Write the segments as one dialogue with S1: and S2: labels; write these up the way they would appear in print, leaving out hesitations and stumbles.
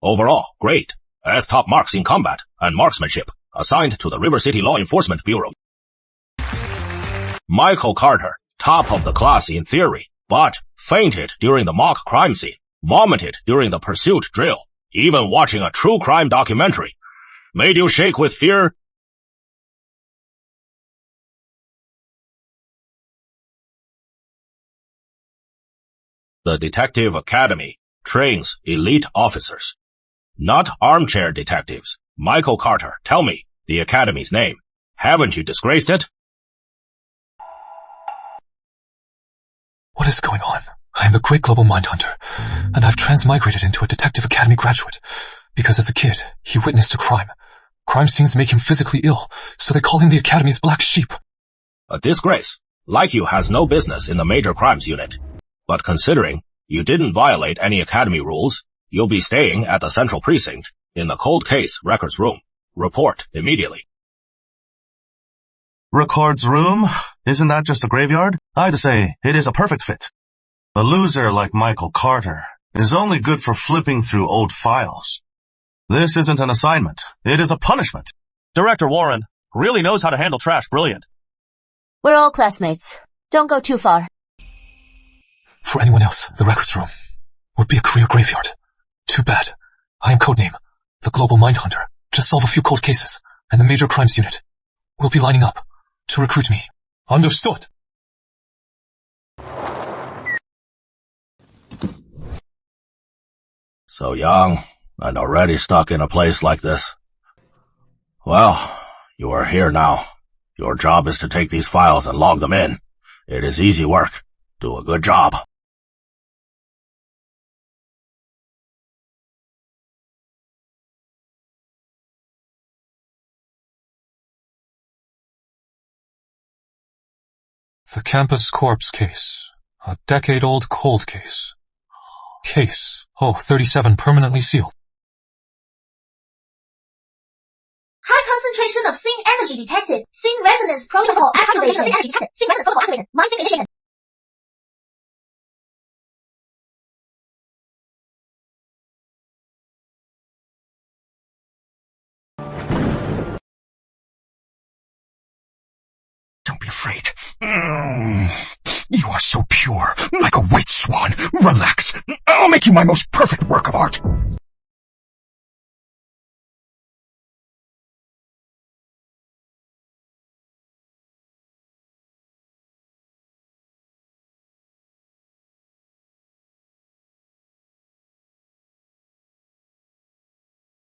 S1: Overall, great. As top marks in combat and marksmanship, assigned to the River City Law Enforcement Bureau. Michael Carter, top of the class in theory, but fainted during the mock crime scene, vomited during the pursuit drill, even watching a true crime documentary. Made you shake with fear? The Detective Academy trains elite officers. Not armchair detectives. Michael Carter, tell me the Academy's name. Haven't you disgraced it?
S2: What is going on? I am the great global mind hunter, and I've transmigrated into a Detective Academy graduate, because as a kid, he witnessed a crime. Crime scenes make him physically ill, so they call him the Academy's black sheep.
S1: A disgrace. Like you has no business in the Major Crimes Unit. But considering you didn't violate any Academy rules, you'll be staying at the Central Precinct in the Cold Case Records Room. Report immediately.
S3: Records room? Isn't that just a graveyard? I'd say it is a perfect fit. A loser like Michael Carter is only good for flipping through old files. This isn't an assignment. It is a punishment.
S4: Director Warren really knows how to handle trash brilliant.
S5: We're all classmates. Don't go too far.
S2: For anyone else, the records room would be a career graveyard. Too bad. I am codename, the Global Mind Hunter. Just solve a few cold cases, and the Major Crimes Unit will be lining up to recruit me. Understood.
S1: So young, and already stuck in a place like this. Well, you are here now. Your job is to take these files and log them in. It is easy work. Do a good job.
S2: The campus corpse case. A decade-old cold case. Case 37 permanently sealed.
S6: High concentration of sync energy detected. Sync resonance protocol activated. Sync resonance protocol activated. Mind sync initiated.
S7: Don't be afraid. You are so pure, like a white swan. Relax. I'll make you my most perfect work of art.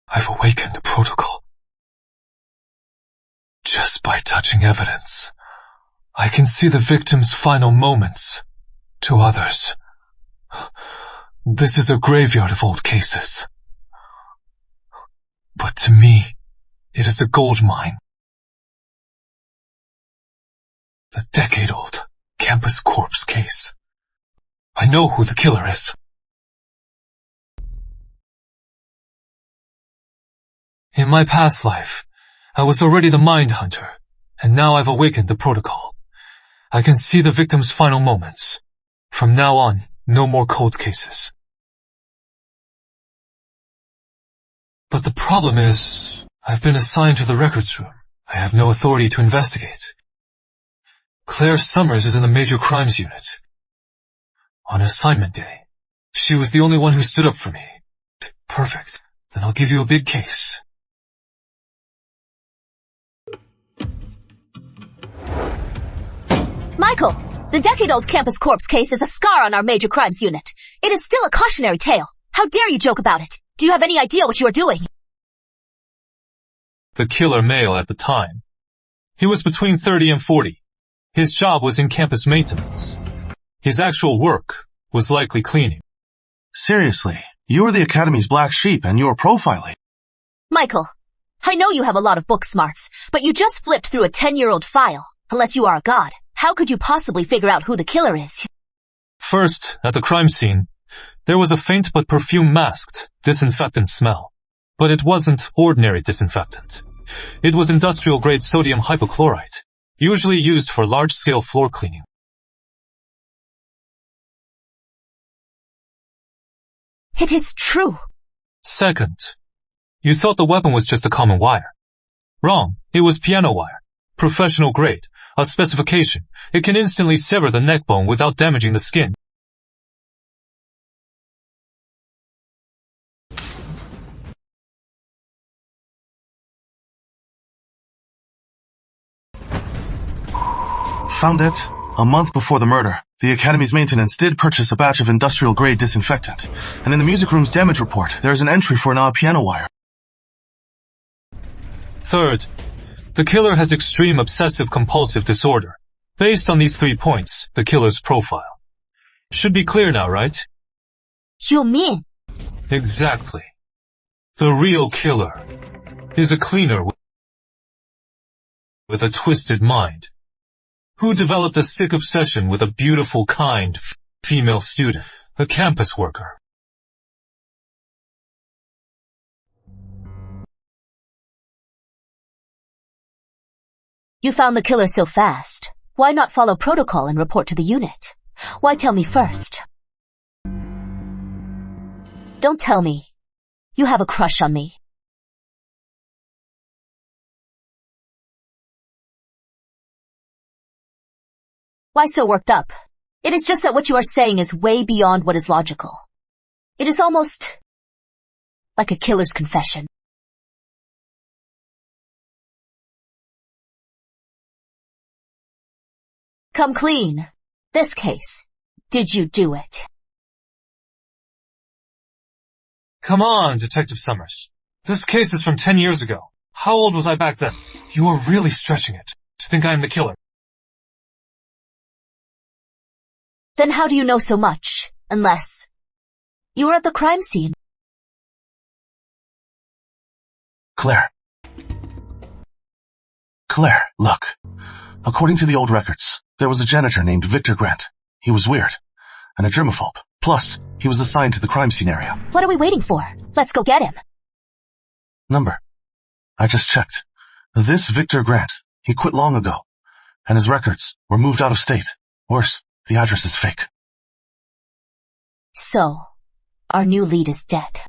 S2: I've awakened the protocol. Just by touching evidence, I can see the victim's final moments to others. This is a graveyard of old cases. But to me, it is a gold mine. The decade-old campus corpse case. I know who the killer is. In my past life, I was already the mind hunter, and now I've awakened the protocol. I can see the victim's final moments. From now on, no more cold cases. But the problem is, I've been assigned to the records room. I have no authority to investigate. Claire Summers is in the Major Crimes Unit. On assignment day, she was the only one who stood up for me. Perfect. Then I'll give you a big case.
S5: Michael, the decade-old campus corpse case is a scar on our Major Crimes Unit. It is still a cautionary tale. How dare you joke about it? Do you have any idea what you are doing?
S2: The killer male at the time. He was between 30 and 40. His job was in campus maintenance. His actual work was likely cleaning.
S3: Seriously, you are the Academy's black sheep and you are profiling.
S5: Michael, I know you have a lot of book smarts, but you just flipped through a 10-year-old file. Unless you are a god, how could you possibly figure out who the killer is?
S2: First, at the crime scene, there was a faint but perfume-masked disinfectant smell. But it wasn't ordinary disinfectant. It was industrial-grade sodium hypochlorite, usually used for large-scale floor cleaning.
S5: It is true.
S2: Second, you thought the weapon was just a common wire. Wrong. It was piano wire. Professional grade. A specification. It can instantly sever the neck bone without damaging the skin.
S3: Found it. A month before the murder, the Academy's maintenance did purchase a batch of industrial-grade disinfectant, and in the music room's damage report, there is an entry for an piano wire.
S2: Third, the killer has extreme obsessive-compulsive disorder. Based on these 3 points, the killer's profile. Should be clear now, right?
S5: You mean?
S2: Exactly. The real killer is a cleaner with a twisted mind, who developed a sick obsession with a beautiful, kind, female student, a campus worker.
S5: You found the killer so fast. Why not follow protocol and report to the unit? Why tell me first? Don't tell me. You have a crush on me. Why so worked up? It is just that what you are saying is way beyond what is logical. It is almost like a killer's confession. Come clean. This case. Did you do it?
S2: Come on, Detective Summers. This case is from 10 years ago. How old was I back then? You are really stretching it to think I am the killer.
S5: Then how do you know so much? Unless you were at the crime scene.
S3: Claire, look. According to the old records, there was a janitor named Victor Grant. He was weird, and a germaphobe. Plus, he was assigned to the crime scene area.
S5: What are we waiting for? Let's go get him.
S3: Number. I just checked. This Victor Grant, he quit long ago, and his records were moved out of state. Worse, the address is fake.
S5: So, our new lead is dead.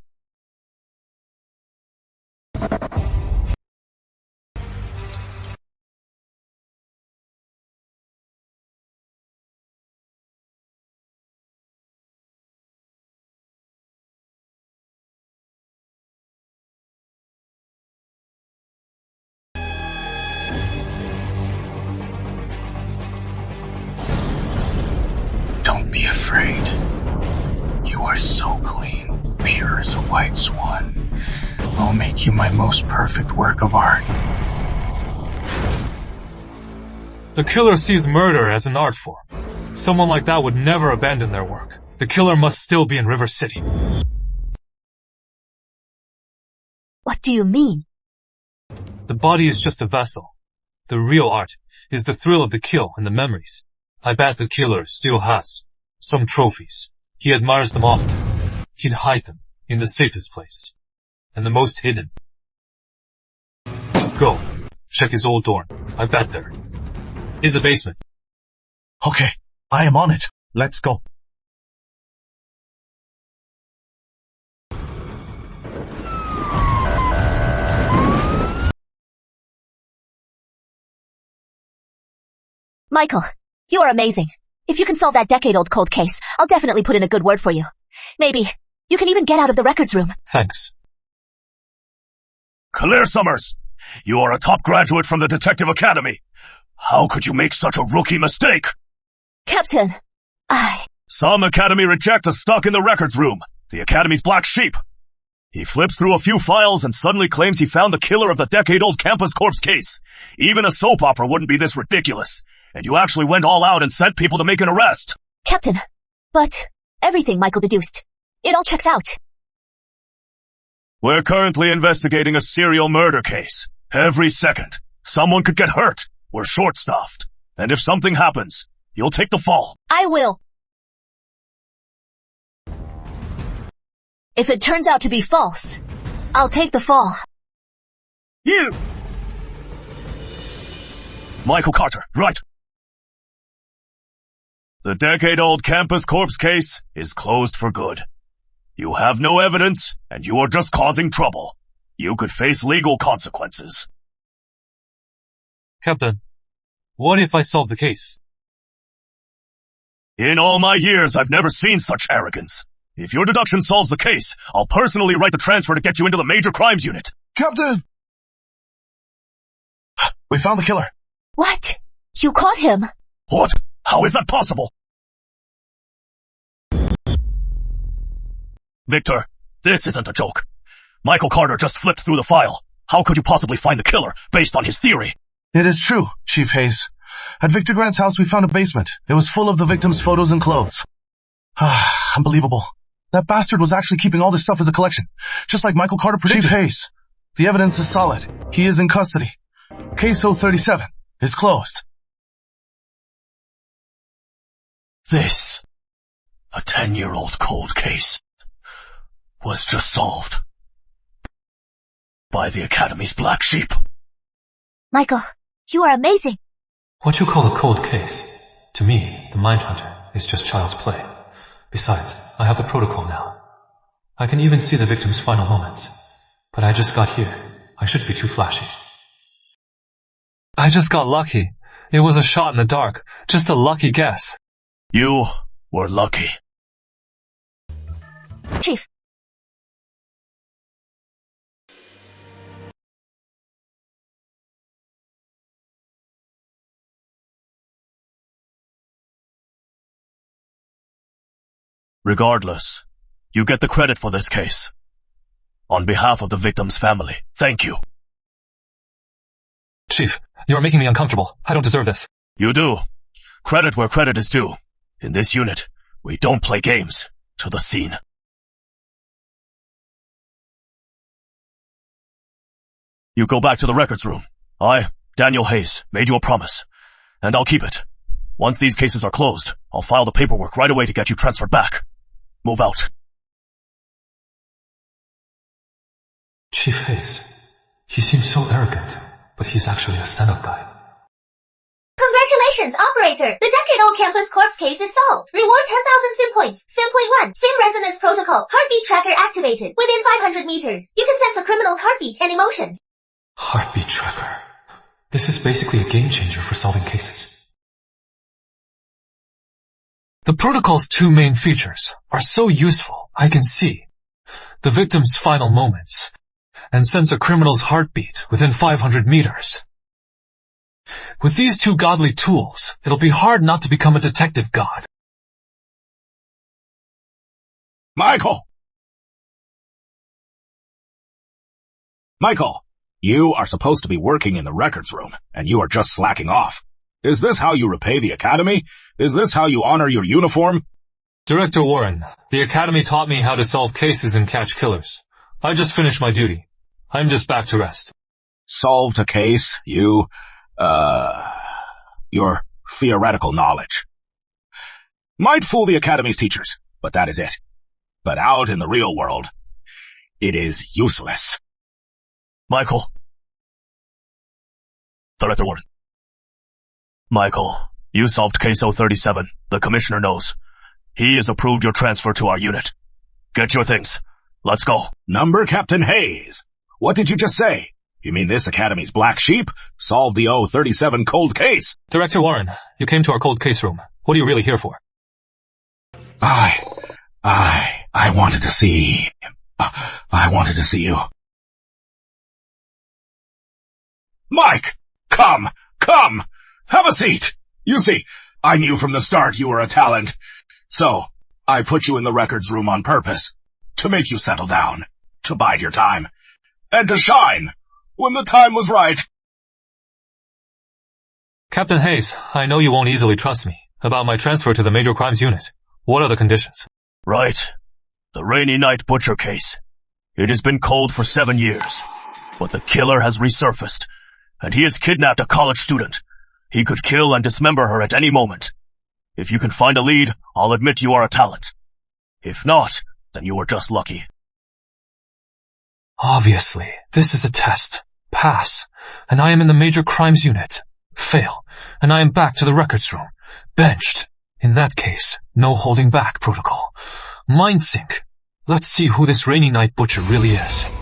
S7: Don't be afraid. You are so clean, pure as a white swan. I'll make you my most perfect work of art.
S2: The killer sees murder as an art form. Someone like that would never abandon their work. The killer must still be in River City.
S5: What do you mean?
S2: The body is just a vessel. The real art is the thrill of the kill and the memories. I bet the killer still has some trophies. He admires them often. He'd hide them in the safest place. And the most hidden. Go. Check his old dorm. I bet there is a basement.
S3: Okay, I am on it. Let's go.
S5: Michael, you are amazing. If you can solve that decade-old cold case, I'll definitely put in a good word for you. Maybe you can even get out of the records room.
S2: Thanks.
S1: Claire Summers, you are a top graduate from the Detective Academy. How could you make such a rookie mistake?
S5: Captain,
S1: Some Academy reject is stuck in the records room, the Academy's black sheep. He flips through a few files and suddenly claims he found the killer of the decade-old campus corpse case. Even a soap opera wouldn't be this ridiculous. And you actually went all out and sent people to make an arrest.
S5: Captain, but everything Michael deduced, it all checks out.
S1: We're currently investigating a serial murder case. Every second, someone could get hurt. We're short-staffed. And if something happens, you'll take the fall.
S5: I will. If it turns out to be false, I'll take the fall.
S1: You! Michael Carter, right. The decade-old campus corpse case is closed for good.
S4: You have no evidence, and you are just causing trouble. You could face legal consequences.
S2: Captain, what if I solve the case?
S4: In all my years, I've never seen such arrogance. If your deduction solves the case, I'll personally write the transfer to get you into the Major Crimes Unit.
S3: Captain! We found the killer.
S5: What? You caught him?
S4: What? How is that possible? Victor, this isn't a joke. Michael Carter just flipped through the file. How could you possibly find the killer based on his theory?
S3: It is true, Chief Hayes. At Victor Grant's house, we found a basement. It was full of the victim's photos and clothes. Unbelievable. That bastard was actually keeping all this stuff as a collection, just like Michael Carter predicted. Chief Hayes, the evidence is solid. He is in custody. Case 037 is closed.
S4: This, a 10-year-old cold case, was just solved by the Academy's black sheep.
S5: Michael, you are amazing.
S2: What you call a cold case, to me, the Mindhunter, is just child's play. Besides, I have the protocol now. I can even see the victim's final moments. But I just got here. I shouldn't be too flashy. I just got lucky. It was a shot in the dark. Just a lucky guess.
S4: You were lucky.
S5: Chief.
S4: Regardless, you get the credit for this case. On behalf of the victim's family, thank you.
S2: Chief, you're making me uncomfortable. I don't deserve this.
S4: You do. Credit where credit is due. In this unit, we don't play games. To the scene. You go back to the records room. I, Daniel Hayes, made you a promise. And I'll keep it. Once these cases are closed, I'll file the paperwork right away to get you transferred back. Move out.
S2: Chief Hayes. He seems so arrogant, but he's actually a stand-up guy.
S6: Congratulations, operator! The decade-old campus corpse case is solved. Reward 10,000 sim points. Sim point 1. Sim resonance protocol. Heartbeat tracker activated. Within 500 meters. You can sense a criminal's heartbeat and emotions.
S2: Heartbeat tracker. This is basically a game changer for solving cases. The protocol's two main features are so useful, I can see the victim's final moments and sense a criminal's heartbeat within 500 meters. With these two godly tools, it'll be hard not to become a detective god.
S1: Michael! Michael, you are supposed to be working in the records room, and you are just slacking off. Is this how you repay the Academy? Is this how you honor your uniform?
S2: Director Warren, the Academy taught me how to solve cases and catch killers. I just finished my duty. I'm just back to rest.
S1: Solved a case, your theoretical knowledge. Might fool the Academy's teachers, but that is it. But out in the real world, it is useless.
S4: Michael. Director Warren. Michael, you solved case 037. The Commissioner knows. He has approved your transfer to our unit. Get your things. Let's go.
S1: Number Captain Hayes. What did you just say? You mean this Academy's black sheep solved the 037 cold case?
S2: Director Warren, you came to our cold case room. What are you really here for?
S1: I wanted to see... I wanted to see you. Mike! Come! Have a seat! You see, I knew from the start you were a talent. So, I put you in the records room on purpose. To make you settle down. To bide your time. And to shine. When the time was right.
S2: Captain Hayes, I know you won't easily trust me about my transfer to the Major Crimes Unit. What are the conditions?
S4: Right. The Rainy Night Butcher case. It has been cold for 7 years. But the killer has resurfaced. And he has kidnapped a college student. He could kill and dismember her at any moment. If you can find a lead, I'll admit you are a talent. If not, then you were just lucky.
S2: Obviously, this is a test. Pass. And I am in the Major Crimes Unit. Fail. And I am back to the records room. Benched. In that case, no holding back protocol. Mind sync. Let's see who this rainy night butcher really is.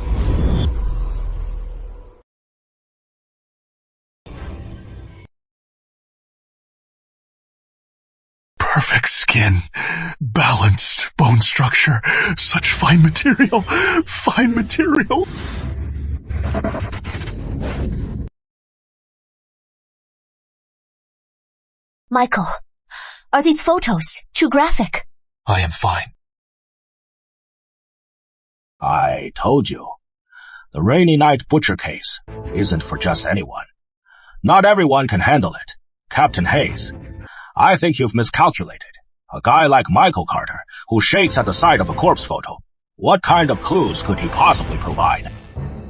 S8: Perfect skin, balanced bone structure, such fine material, fine material.
S5: Michael, are these photos too graphic?
S2: I am fine.
S1: I told you. The rainy night butcher case isn't for just anyone. Not everyone can handle it. Captain Hayes, I think you've miscalculated. A guy like Michael Carter, who shakes at the sight of a corpse photo, what kind of clues could he possibly provide?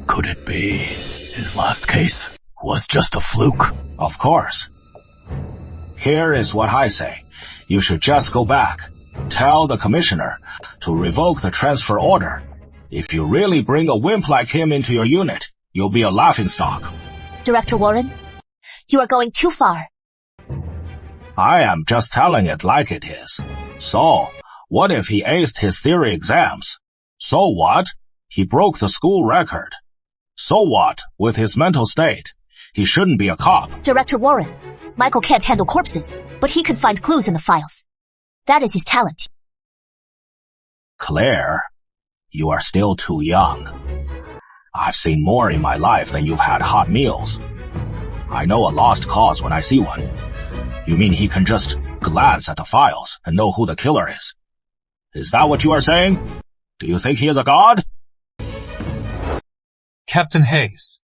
S4: Could it be his last case was just a fluke?
S1: Of course. Here is what I say. You should just go back. Tell the commissioner to revoke the transfer order. If you really bring a wimp like him into your unit, you'll be a laughingstock.
S5: Director Warren, you are going too far.
S1: I am just telling it like it is. So, what if he aced his theory exams? So what? He broke the school record. So what with his mental state? He shouldn't be a cop.
S5: Director Warren, Michael can't handle corpses, but he can find clues in the files. That is his talent.
S1: Claire, you are still too young. I've seen more in my life than you've had hot meals. I know a lost cause when I see one. You mean he can just glance at the files and know who the killer is? Is that what you are saying? Do you think he is a god?
S2: Captain Hayes,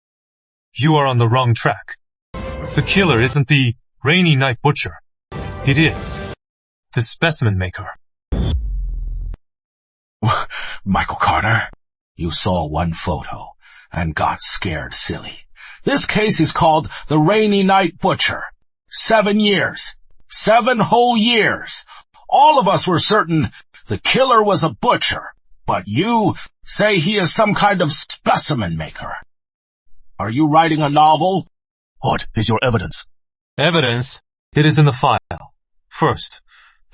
S2: you are on the wrong track. The killer isn't the rainy night butcher. It is the specimen maker.
S1: Michael Carter, you saw one photo and got scared silly. This case is called the Rainy Night Butcher. 7 years. 7 whole years. All of us were certain the killer was a butcher, but you say he is some kind of specimen maker. Are you writing a novel?
S4: What is your evidence?
S2: Evidence? It is in the file. First,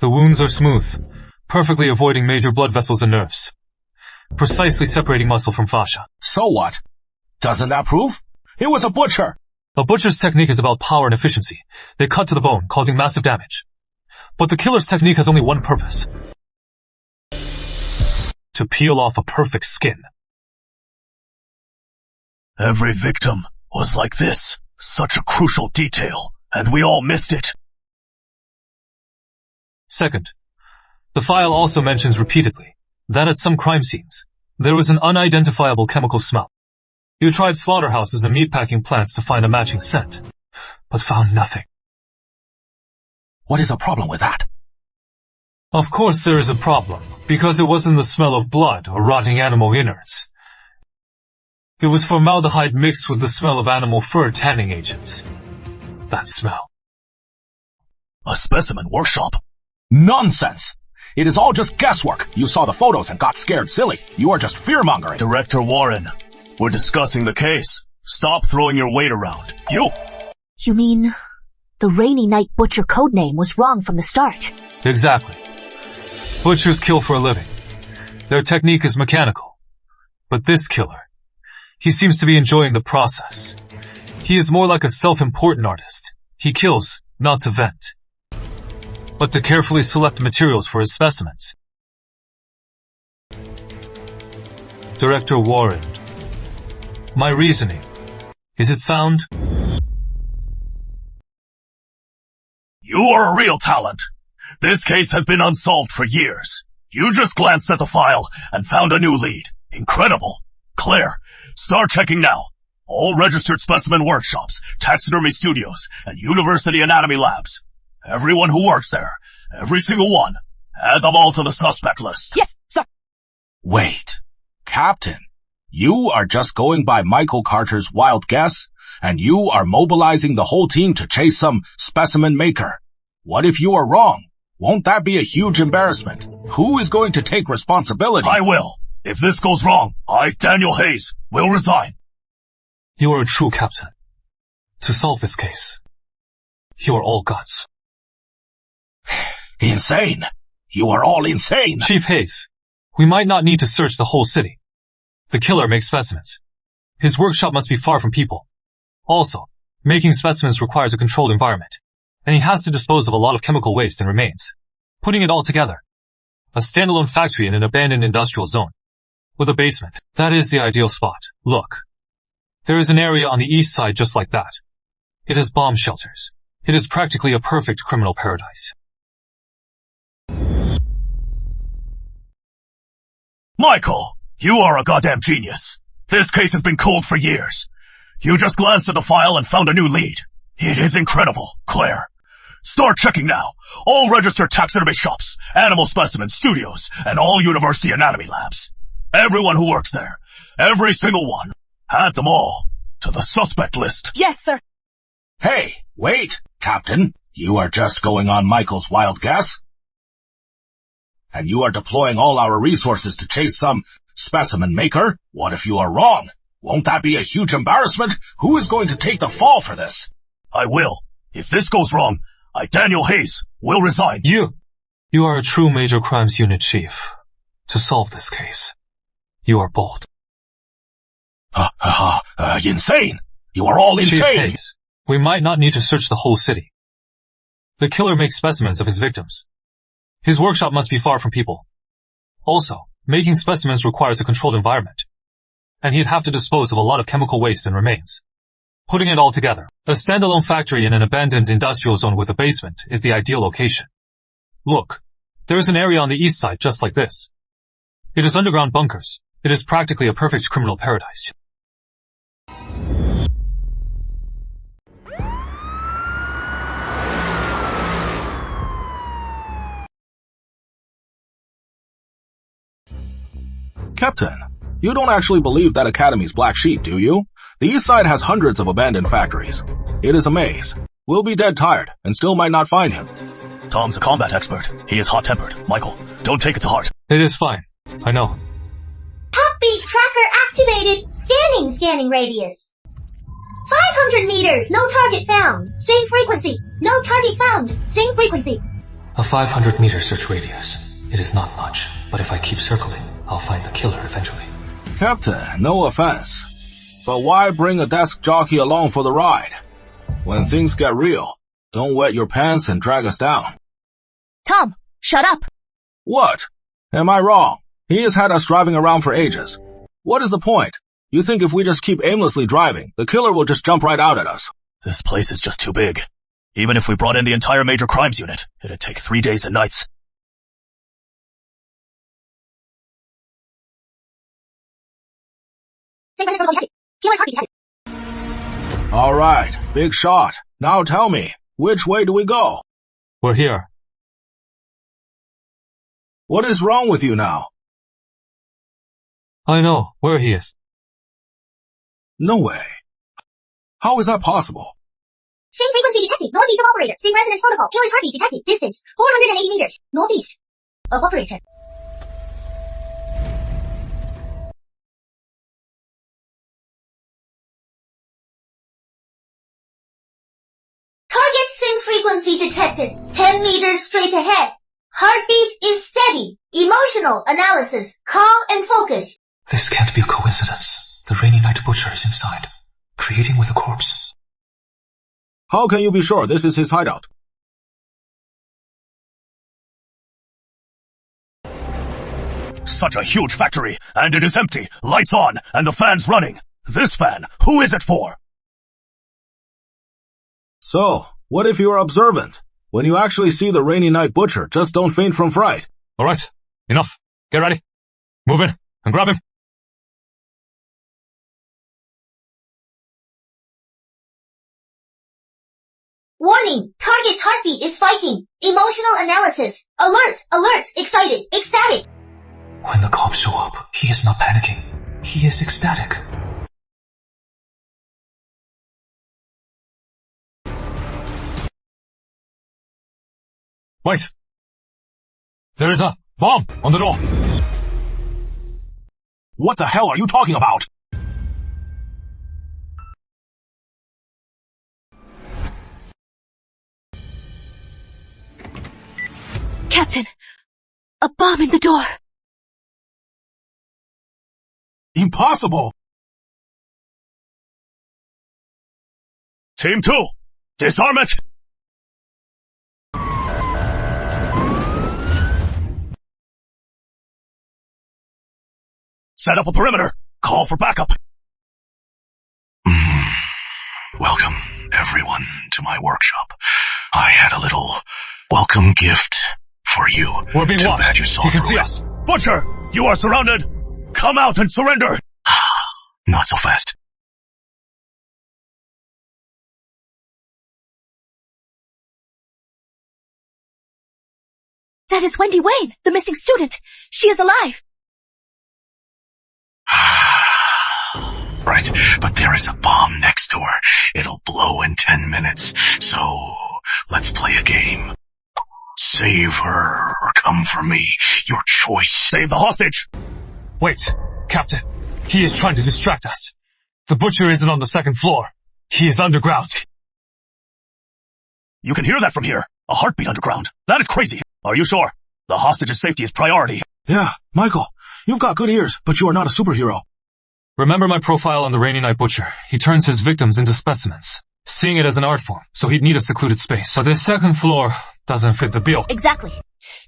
S2: the wounds are smooth, perfectly avoiding major blood vessels and nerves, precisely separating muscle from fascia.
S1: So what? Doesn't that prove? It was a butcher.
S2: A butcher's technique is about power and efficiency. They cut to the bone, causing massive damage. But the killer's technique has only one purpose: to peel off a perfect skin.
S4: Every victim was like this. Such a crucial detail, and we all missed it.
S2: Second, the file also mentions repeatedly that at some crime scenes, there was an unidentifiable chemical smell. You tried slaughterhouses and meatpacking plants to find a matching scent, but found nothing.
S1: What is the problem with that?
S2: Of course there is a problem, because it wasn't the smell of blood or rotting animal innards. It was formaldehyde mixed with the smell of animal fur tanning agents. That smell.
S4: A specimen workshop?
S1: Nonsense! It is all just guesswork. You saw the photos and got scared silly. You are just fear-mongering.
S4: Director Warren, we're discussing the case. Stop throwing your weight around.
S5: You mean the Rainy Night Butcher codename was wrong from the start?
S2: Exactly. Butchers kill for a living. Their technique is mechanical. But this killer, he seems to be enjoying the process. He is more like a self-important artist. He kills, not to vent, but to carefully select materials for his specimens. Director Warren, my reasoning, is it sound?
S4: You are a real talent. This case has been unsolved for years. You just glanced at the file and found a new lead. Incredible. Claire, start checking now. All registered specimen workshops, taxidermy studios, and university anatomy labs. Everyone who works there, every single one, add them all to the suspect list.
S5: Yes, sir.
S1: Wait. Captain, you are just going by Michael Carter's wild guess, and you are mobilizing the whole team to chase some specimen maker. What if you are wrong? Won't that be a huge embarrassment? Who is going to take responsibility?
S4: I will. If this goes wrong, I, Daniel Hayes, will resign.
S2: You are a true captain. To solve this case, you are all guts.
S1: Insane. You are all insane.
S2: Chief Hayes, We might not need to search the whole city. The killer makes specimens. His workshop must be far from people. Also, making specimens requires a controlled environment, and he has to dispose of a lot of chemical waste and remains. Putting it all together, a standalone factory in an abandoned industrial zone, with a basement, that is the ideal spot. Look, there is an area on the east side just like that. It has bomb shelters. It is practically a perfect criminal paradise.
S4: Michael, you are a goddamn genius. This case has been cold for years. You just glanced at the file and found a new lead. It is incredible, Claire. Start checking now. All registered taxidermy shops, animal specimen studios, and all university anatomy labs. Everyone who works there, every single one, add them all to the suspect list.
S9: Yes, sir.
S1: Hey, wait, Captain. You are just going on Michael's wild guess? And you are deploying all our resources to chase some specimen maker? What if you are wrong? Won't that be a huge embarrassment? Who is going to take the fall for this?
S4: I will. If this goes wrong, I, Daniel Hayes, will resign.
S2: You are a true major crimes unit chief. To solve this case, you are bold.
S1: Insane! You are all
S2: Chief
S1: insane!
S2: Hayes, we might not need to search the whole city. The killer makes specimens of his victims. His workshop must be far from people. Also, making specimens requires a controlled environment, and he'd have to dispose of a lot of chemical waste and remains. Putting it all together, a standalone factory in an abandoned industrial zone with a basement is the ideal location. Look, there is an area on the east side just like this. It is underground bunkers. It is practically a perfect criminal paradise.
S1: Captain, you don't actually believe that Academy's black sheep, do you? The east side has hundreds of abandoned factories. It is a maze. We'll be dead tired and still might not find him.
S4: Tom's a combat expert. He is hot-tempered. Michael, don't take it to heart.
S2: It is fine. I know.
S6: Heartbeat tracker activated. Scanning radius. 500 meters. No target found. Same frequency. No target found. Same frequency.
S2: A 500-meter search radius. It is not much, but if I keep circling, I'll find the killer eventually.
S1: Captain, no offense, but why bring a desk jockey along for the ride? When things get real, don't wet your pants and drag us down.
S5: Tom, shut up.
S1: What? Am I wrong? He has had us driving around for ages. What is the point? You think if we just keep aimlessly driving, the killer will just jump right out at us?
S4: This place is just too big. Even if we brought in the entire major crimes unit, it'd take 3 days and nights.
S1: All right, big shot. Now tell me, which way do we go?
S2: We're here.
S1: What is wrong with you now?
S2: I know where he is.
S1: No way. How is that possible?
S6: Same frequency detected. Northeast of operator. Same resonance protocol. Killer's heartbeat detected. Distance 480 meters. Northeast of operator. Target same frequency detected. 10 meters straight ahead. Heartbeat is steady. Emotional analysis. Calm and focus.
S2: This can't be a coincidence. The rainy night butcher is inside, creating with a corpse.
S1: How can you be sure this is his hideout?
S4: Such a huge factory, and it is empty, lights on, and the fans running. This fan, who is it for?
S1: So, what if you are observant? When you actually see the rainy night butcher, just don't faint from fright.
S2: Alright, enough. Get ready. Move in and grab him.
S6: Warning! Target's heartbeat is spiking. Emotional analysis. Alert, excited, ecstatic.
S2: When the cops show up, he is not panicking. He is ecstatic. Wait! There is a bomb on the door!
S1: What the hell are you talking about?
S5: Captain, a bomb in the door.
S1: Impossible!
S4: Team 2, disarm it! Set up a perimeter. Call for backup.
S8: Welcome, everyone, to my workshop. I had a little welcome gift for you.
S2: We're being
S8: Too
S2: watched.
S8: bad you saw
S2: He can
S8: through
S2: see
S8: it.
S2: us.
S4: Butcher, you are surrounded. Come out and surrender.
S8: Not so fast.
S5: That is Wendy Wayne, the missing student. She is alive.
S8: Right, but there is a bomb next door. It'll blow in 10 minutes. So, let's play a game. Save her or come for me. Your choice.
S4: Save the hostage.
S2: Wait, Captain. He is trying to distract us. The butcher isn't on the second floor. He is underground.
S4: You can hear that from here. A heartbeat underground. That is crazy. Are you sure? The hostage's safety is priority.
S1: Yeah, Michael, you've got good ears, but you are not a superhero.
S2: Remember my profile on the Rainy Night Butcher. He turns his victims into specimens, seeing it as an art form, so he'd need a secluded space. So this second floor doesn't fit the bill.
S5: Exactly.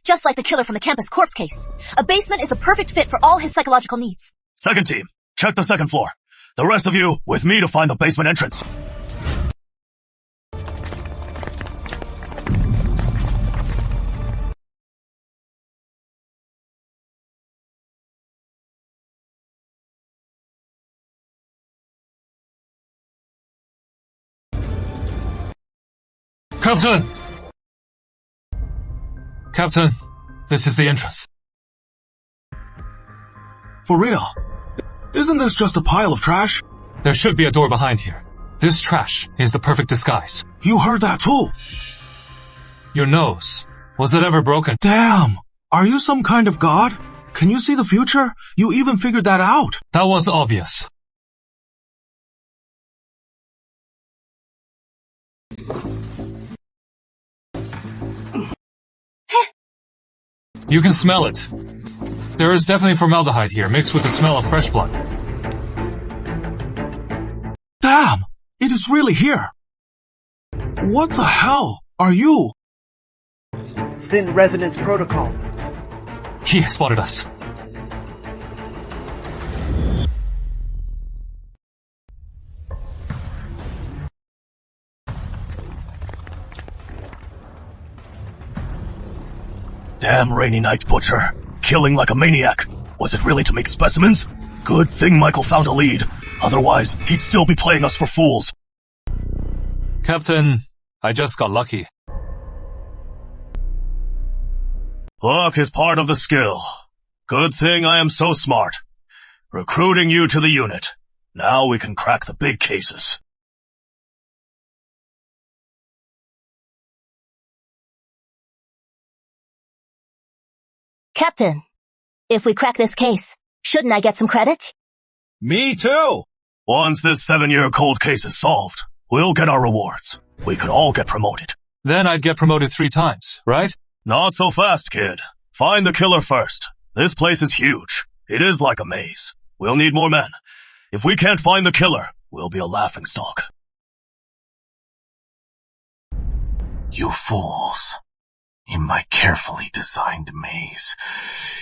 S5: Just like the killer from the campus corpse case. A basement is the perfect fit for all his psychological needs.
S4: Second team, check the second floor. The rest of you, with me to find the basement entrance.
S2: Captain! Captain, this is the entrance.
S1: For real? Isn't this just a pile of trash?
S2: There should be a door behind here. This trash is the perfect disguise.
S1: You heard that too.
S2: Your nose. Was it ever broken?
S1: Damn. Are you some kind of god? Can you see the future? You even figured that out.
S2: That was obvious. You can smell it. There is definitely formaldehyde here, mixed with the smell of fresh blood.
S1: Damn. It is really here. What the hell are you?
S9: Sin Resonance Protocol.
S2: He has spotted us.
S4: Damn Rainy Night Butcher. Killing like a maniac. Was it really to make specimens? Good thing Michael found a lead. Otherwise, he'd still be playing us for fools.
S2: Captain, I just got lucky.
S4: Luck is part of the skill. Good thing I am so smart. Recruiting you to the unit. Now we can crack the big cases.
S5: Captain, if we crack this case, shouldn't I get some credit?
S1: Me too.
S4: Once this 7-year cold case is solved, we'll get our rewards. We could all get promoted.
S2: Then I'd get promoted 3 times, right?
S4: Not so fast, kid. Find the killer first. This place is huge. It is like a maze. We'll need more men. If we can't find the killer, we'll be a laughingstock.
S8: You fools. In my carefully designed maze,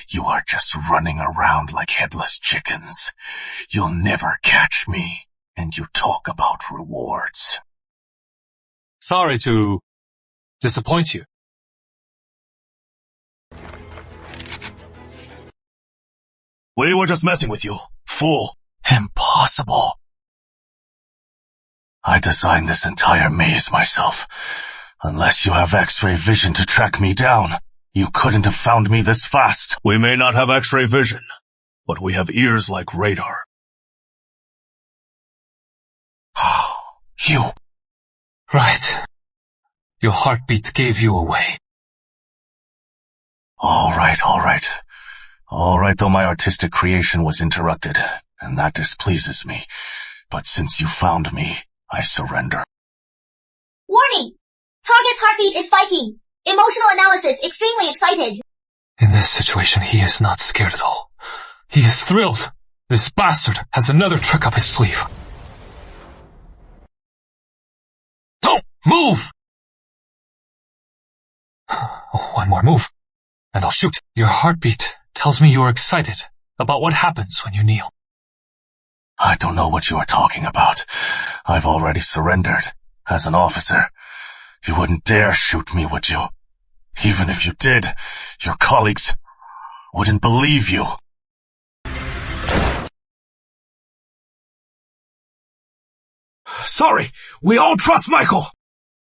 S8: you are just running around like headless chickens. You'll never catch me, and you talk about rewards.
S2: Sorry to disappoint you.
S4: We were just messing with you, fool.
S8: Impossible. I designed this entire maze myself. Unless you have X-ray vision to track me down, you couldn't have found me this fast.
S4: We may not have X-ray vision, but we have ears like radar.
S8: You.
S2: Right. Your heartbeat gave you away.
S8: All right. All right, though my artistic creation was interrupted, and that displeases me. But since you found me, I surrender.
S6: Warning! Target's heartbeat is spiking. Emotional analysis extremely excited.
S2: In this situation, he is not scared at all. He is thrilled. This bastard has another trick up his sleeve. Don't move! One more move, and I'll shoot. Your heartbeat tells me you are excited about what happens when you kneel.
S3: I don't know what you are talking about. I've already surrendered. As an officer, you wouldn't dare shoot me, would you? Even if you did, your colleagues wouldn't believe you.
S1: Sorry, we all trust Michael.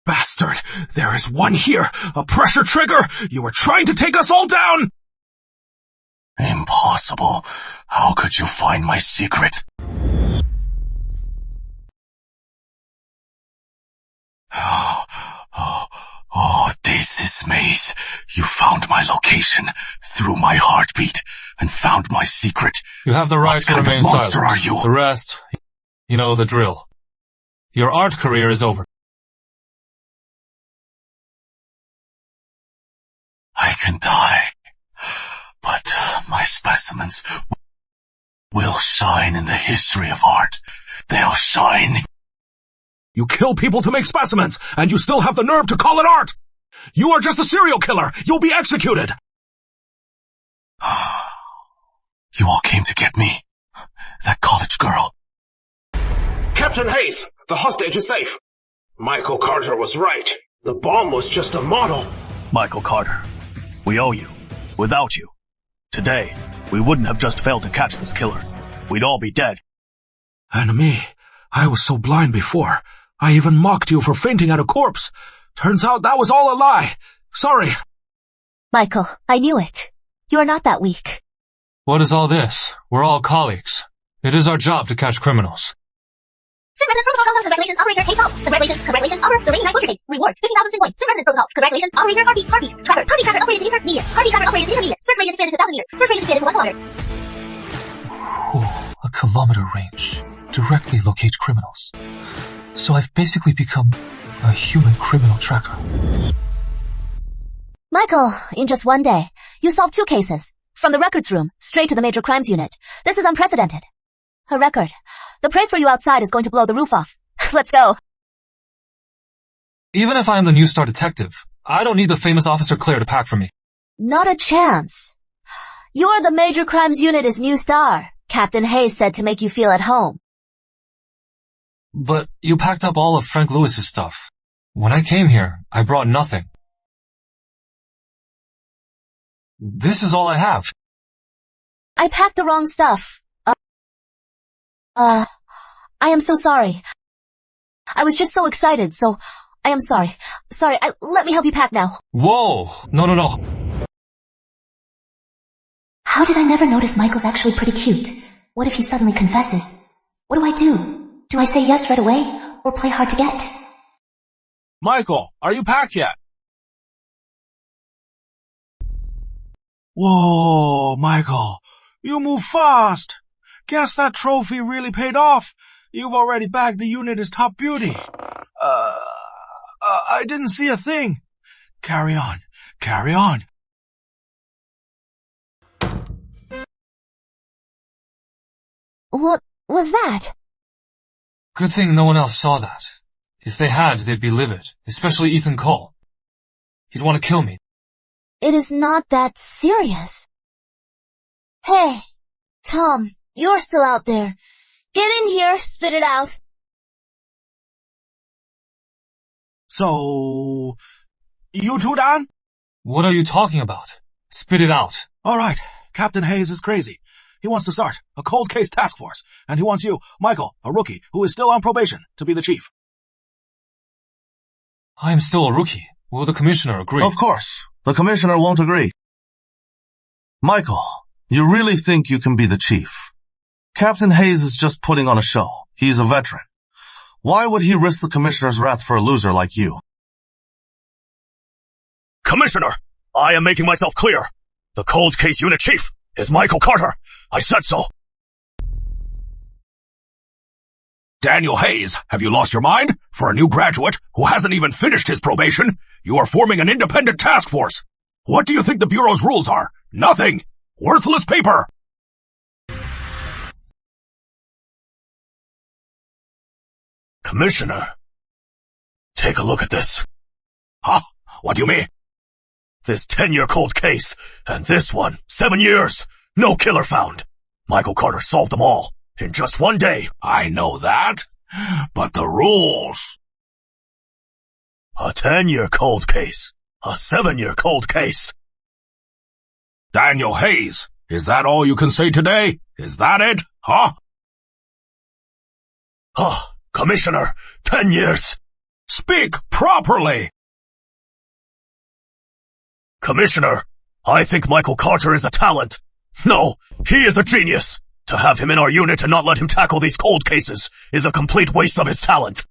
S1: Bastard, there is one here, a pressure trigger. You were trying to take us all down.
S3: Impossible. How could you find my secret? Oh, this is Maze. You found my location through my heartbeat and found my secret.
S2: You have the right to remain
S3: monster
S2: silent.
S3: are you?
S2: The rest, you know the drill. Your art career is over.
S3: I can die, but my specimens will shine in the history of art. They'll shine.
S1: You kill people to make specimens, and you still have the nerve to call it art. You are just a serial killer. You'll be executed.
S3: You all came to get me. That college girl.
S1: Captain Hayes, the hostage is safe. Michael Carter was right. The bomb was just a model.
S4: Michael Carter, we owe you. Without you, today, we wouldn't have just failed to catch this killer. We'd all be dead.
S1: And me, I was so blind before. I even mocked you for fainting at a corpse. Turns out that was all a lie. Sorry.
S5: Michael, I knew it. You are not that weak.
S2: What is all this? We're all colleagues. It is our job to catch criminals.
S6: Sin Residence Protocol. Congratulations, operator. Case solved. Congratulations, operator. The Rainy Night Butcher case. Reward 50,000 sin points. Sin Residence Protocol. Congratulations, operator. Heartbeat tracker. Heartbeat tracker upgraded to intermediate. Heartbeat tracker upgraded to intermediate. Search radius expanded to 1,000 meters. Search radius expanded to 1 kilometer.
S2: A kilometer range. Directly locate criminals. So I've basically become a human criminal tracker.
S5: Michael, in just one day, you solved 2 cases. From the records room, straight to the major crimes unit. This is unprecedented. A record. The praise for you outside is going to blow the roof off. Let's go.
S2: Even if I am the new star detective, I don't need the famous Officer Claire to pack for me.
S5: Not a chance. You're the major crimes unit's new star. Captain Hayes said to make you feel at home.
S2: But you packed up all of Frank Lewis's stuff. When I came here, I brought nothing. This is all I have.
S5: I packed the wrong stuff. I am so sorry. I was just so excited, so I am sorry. Sorry, let me help you pack now.
S2: Whoa! No.
S10: How did I never notice Michael's actually pretty cute? What if he suddenly confesses? What do I do? Do I say yes right away, or play hard to get?
S1: Michael, are you packed yet? Whoa, Michael, you move fast. Guess that trophy really paid off. You've already bagged the unit as top beauty. I didn't see a thing. Carry on.
S5: What was that?
S2: Good thing no one else saw that. If they had, they'd be livid, especially Ethan Cole. He'd want to kill me.
S5: It is not that serious. Hey, Tom, you're still out there. Get in here, spit it out.
S1: So, you two down?
S2: What are you talking about? Spit it out.
S1: Alright, Captain Hayes is crazy. He wants to start a cold case task force, and he wants you, Michael, a rookie who is still on probation, to be the chief.
S2: I am still a rookie. Will the commissioner agree?
S3: Of course. The commissioner won't agree. Michael, you really think you can be the chief? Captain Hayes is just putting on a show. He's a veteran. Why would he risk the commissioner's wrath for a loser like you?
S4: Commissioner, I am making myself clear. The cold case unit chief is Michael Carter. I said so.
S1: Daniel Hayes, have you lost your mind? For a new graduate who hasn't even finished his probation, you are forming an independent task force. What do you think the Bureau's rules are? Nothing. Worthless paper.
S4: Commissioner, take a look at this.
S1: Huh? What do you mean?
S4: This 10-year cold case, and this one, 7 years. No killer found. Michael Carter solved them all in just 1 day.
S1: I know that, but the rules.
S4: A 10-year cold case. A 7-year cold case.
S1: Daniel Hayes, is that all you can say today? Is that it? Huh?
S4: Commissioner, 10 years.
S1: Speak properly.
S4: Commissioner, I think Michael Carter is a talent. No, he is a genius. To have him in our unit and not let him tackle these cold cases is a complete waste of his talent.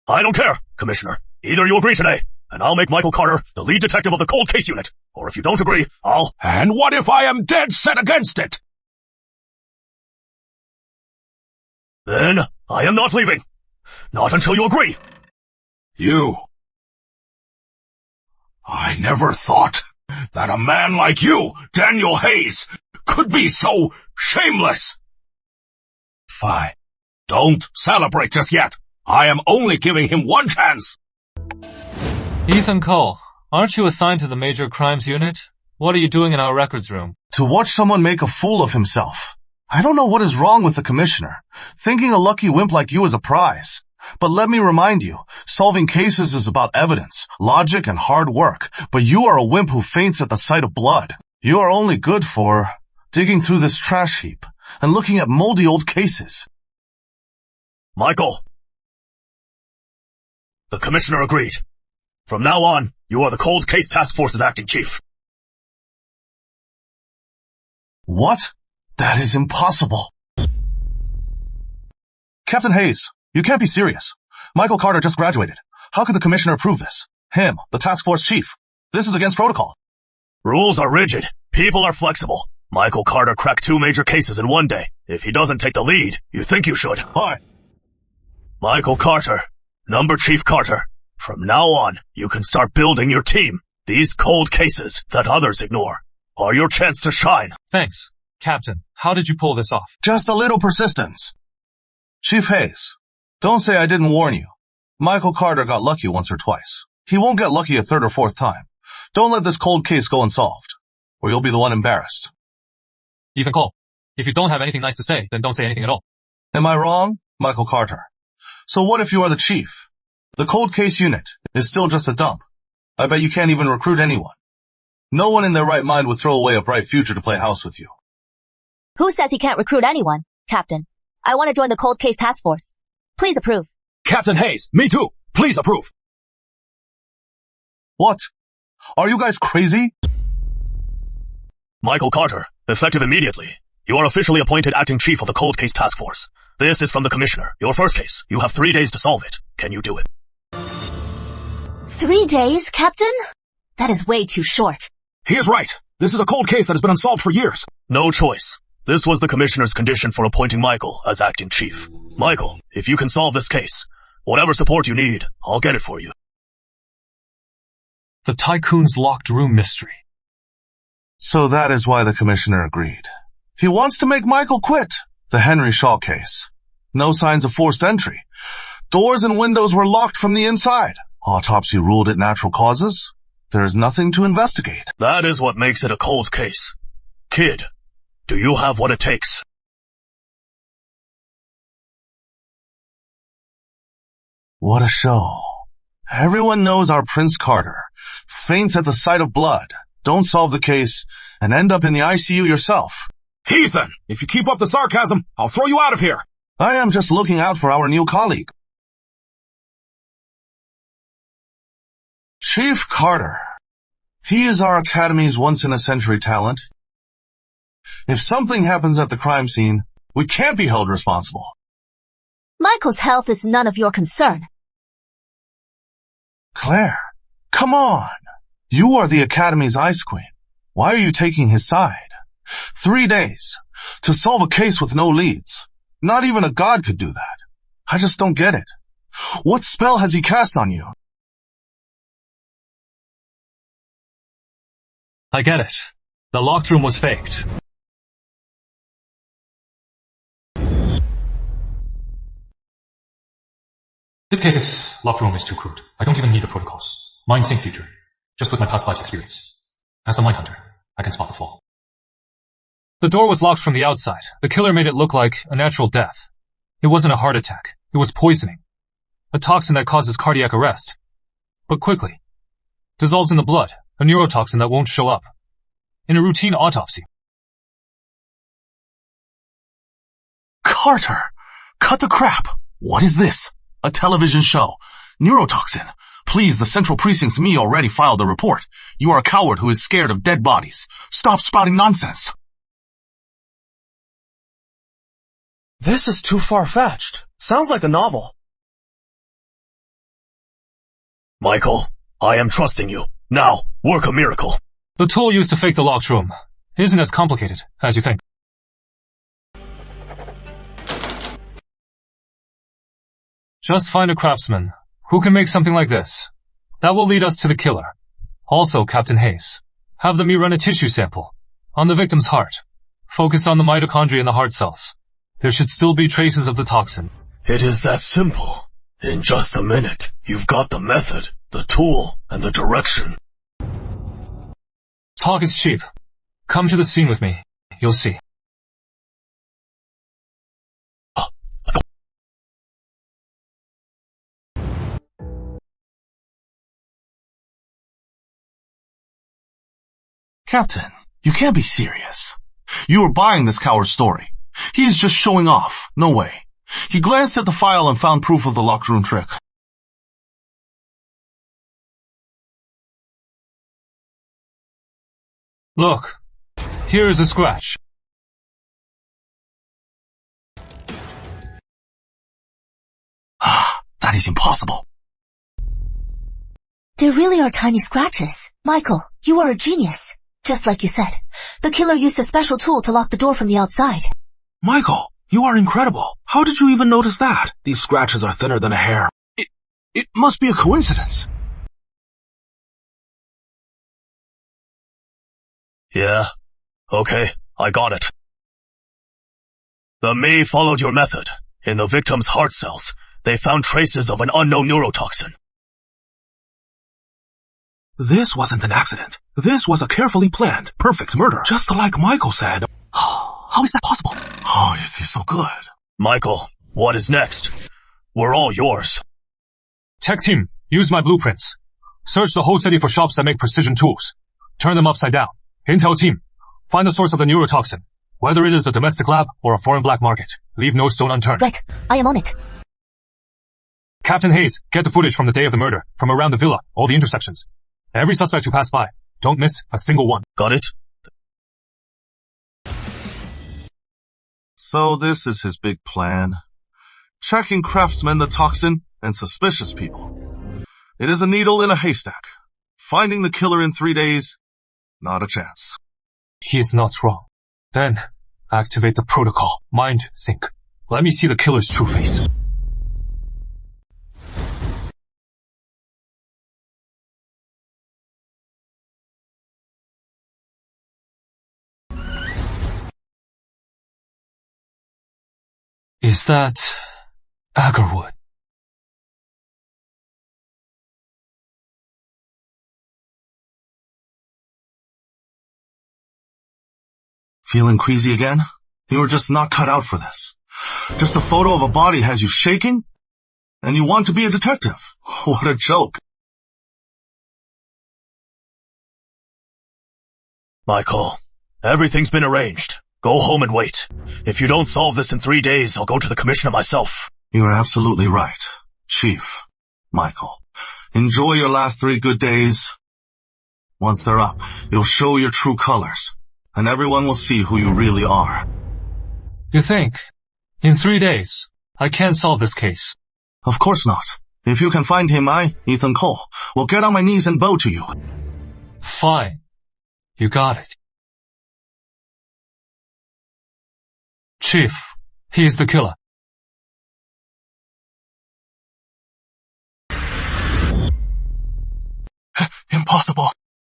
S4: I don't care, Commissioner. Either you agree today, and I'll make Michael Carter the lead detective of the cold case unit. Or if you don't agree, I'll—
S1: And what if I am dead set against it?
S4: Then I am not leaving. Not until you agree.
S1: I never thought that a man like you, Daniel Hayes, could be so shameless. Fine. Don't celebrate just yet. I am only giving him one chance.
S2: Ethan Cole, aren't you assigned to the Major Crimes Unit? What are you doing in our records room?
S3: To watch someone make a fool of himself. I don't know what is wrong with the commissioner, thinking a lucky wimp like you is a prize. But let me remind you, solving cases is about evidence, logic, and hard work. But you are a wimp who faints at the sight of blood. You are only good for digging through this trash heap and looking at moldy old cases.
S4: Michael. The commissioner agreed. From now on, you are the Cold Case Task Force's acting chief.
S3: What? That is impossible. Captain Hayes, you can't be serious. Michael Carter just graduated. How could the commissioner approve this? Him, the task force chief. This is against protocol.
S4: Rules are rigid. People are flexible. Michael Carter cracked 2 major cases in 1 day. If he doesn't take the lead, you think you should.
S3: Hi.
S4: Michael Carter, Number Chief Carter. From now on, you can start building your team. These cold cases that others ignore are your chance to shine.
S2: Thanks. Captain, how did you pull this off?
S3: Just a little persistence. Chief Hayes, don't say I didn't warn you. Michael Carter got lucky once or twice. He won't get lucky a 3rd or 4th time. Don't let this cold case go unsolved, or you'll be the one embarrassed.
S2: Ethan Cole, if you don't have anything nice to say, then don't say anything at all.
S3: Am I wrong, Michael Carter? So what if you are the chief? The cold case unit is still just a dump. I bet you can't even recruit anyone. No one in their right mind would throw away a bright future to play house with you.
S5: Who says he can't recruit anyone, Captain? I want to join the cold case task force. Please approve.
S1: Captain Hayes, me too. Please approve.
S3: What? Are you guys crazy?
S4: Michael Carter, effective immediately. You are officially appointed acting chief of the Cold Case Task Force. This is from the commissioner. Your first case. You have 3 days to solve it. Can you do it?
S5: 3 days, Captain? That is way too short.
S1: He is right. This is a cold case that has been unsolved for years.
S4: No choice. This was the commissioner's condition for appointing Michael as acting chief. Michael, if you can solve this case, whatever support you need, I'll get it for you.
S2: The Tycoon's locked room mystery.
S3: So that is why the commissioner agreed. He wants to make Michael quit. The Henry Shaw case. No signs of forced entry. Doors and windows were locked from the inside. Autopsy ruled it natural causes. There is nothing to investigate.
S4: That is what makes it a cold case. Kid, do you have what it takes?
S3: What a show. Everyone knows our Prince Carter faints at the sight of blood, don't solve the case, and end up in the ICU yourself.
S1: Ethan, if you keep up the sarcasm, I'll throw you out of here.
S3: I am just looking out for our new colleague. Chief Carter. He is our Academy's once-in-a-century talent. If something happens at the crime scene, we can't be held responsible.
S5: Michael's health is none of your concern.
S3: Claire, come on. You are the Academy's Ice Queen. Why are you taking his side? 3 days to solve a case with no leads. Not even a god could do that. I just don't get it. What spell has he cast on you?
S2: I get it. The locked room was faked. This case's locked room is too crude. I don't even need the protocols. Mind sync feature. Just with my past life's experience. As the mind hunter, I can spot the flaw. The door was locked from the outside. The killer made it look like a natural death. It wasn't a heart attack. It was poisoning. A toxin that causes cardiac arrest. But quickly. Dissolves in the blood. A neurotoxin that won't show up. In a routine autopsy.
S3: Carter! Cut the crap! What is this? A television show. Neurotoxin. Please, the Central Precinct's me already filed a report. You are a coward who is scared of dead bodies. Stop spouting nonsense.
S9: This is too far-fetched. Sounds like a novel.
S4: Michael, I am trusting you. Now, work a miracle.
S2: The tool used to fake the locked room isn't as complicated as you think. Just find a craftsman who can make something like this. That will lead us to the killer. Also, Captain Hayes, have me run a tissue sample on the victim's heart. Focus on the mitochondria in the heart cells. There should still be traces of the toxin.
S4: It is that simple. In just a minute, you've got the method, the tool, and the direction.
S2: Talk is cheap. Come to the scene with me. You'll see.
S3: Captain, you can't be serious. You were buying this coward's story. He is just showing off. No way. He glanced at the file and found proof of the locked room trick.
S2: Look, here is a scratch.
S3: That is impossible.
S5: There really are tiny scratches. Michael, you are a genius. Just like you said, the killer used a special tool to lock the door from the outside.
S1: Michael, you are incredible. How did you even notice that? These scratches are thinner than a hair. It must be a coincidence.
S4: Yeah? Okay, I got it. The May followed your method. In the victim's heart cells, they found traces of an unknown neurotoxin.
S1: This wasn't an accident. This was a carefully planned, perfect murder, just like Michael said. How is that possible?
S3: Oh, is he so good?
S4: Michael, what is next? We're all yours.
S2: Tech team, use my blueprints. Search the whole city for shops that make precision tools. Turn them upside down. Intel team, find the source of the neurotoxin. Whether it is a domestic lab or a foreign black market, leave no stone unturned.
S5: Right, I am on it.
S2: Captain Hayes, get the footage from the day of the murder, from around the villa, all the intersections. Every suspect who passed by. Don't miss a single one.
S4: Got it?
S3: So this is his big plan. Checking craftsmen, the toxin, and suspicious people. It is a needle in a haystack. Finding the killer in 3 days, not a chance.
S2: He is not wrong. Then, activate the protocol. Mind sync. Let me see the killer's true face. Is that agarwood?
S3: Feeling queasy again? You were just not cut out for this. Just a photo of a body has you shaking? And you want to be a detective? What a joke.
S4: Michael, everything's been arranged. Go home and wait. If you don't solve this in 3 days, I'll go to the commissioner myself.
S3: You are absolutely right, Chief. Michael, enjoy your last 3 good days. Once they're up, you'll show your true colors, and everyone will see who you really are.
S2: You think? In 3 days, I can't solve this case.
S3: Of course not. If you can find him, I, Ethan Cole, will get on my knees and bow to you.
S2: Fine. You got it. Chief, he is the killer.
S3: Impossible.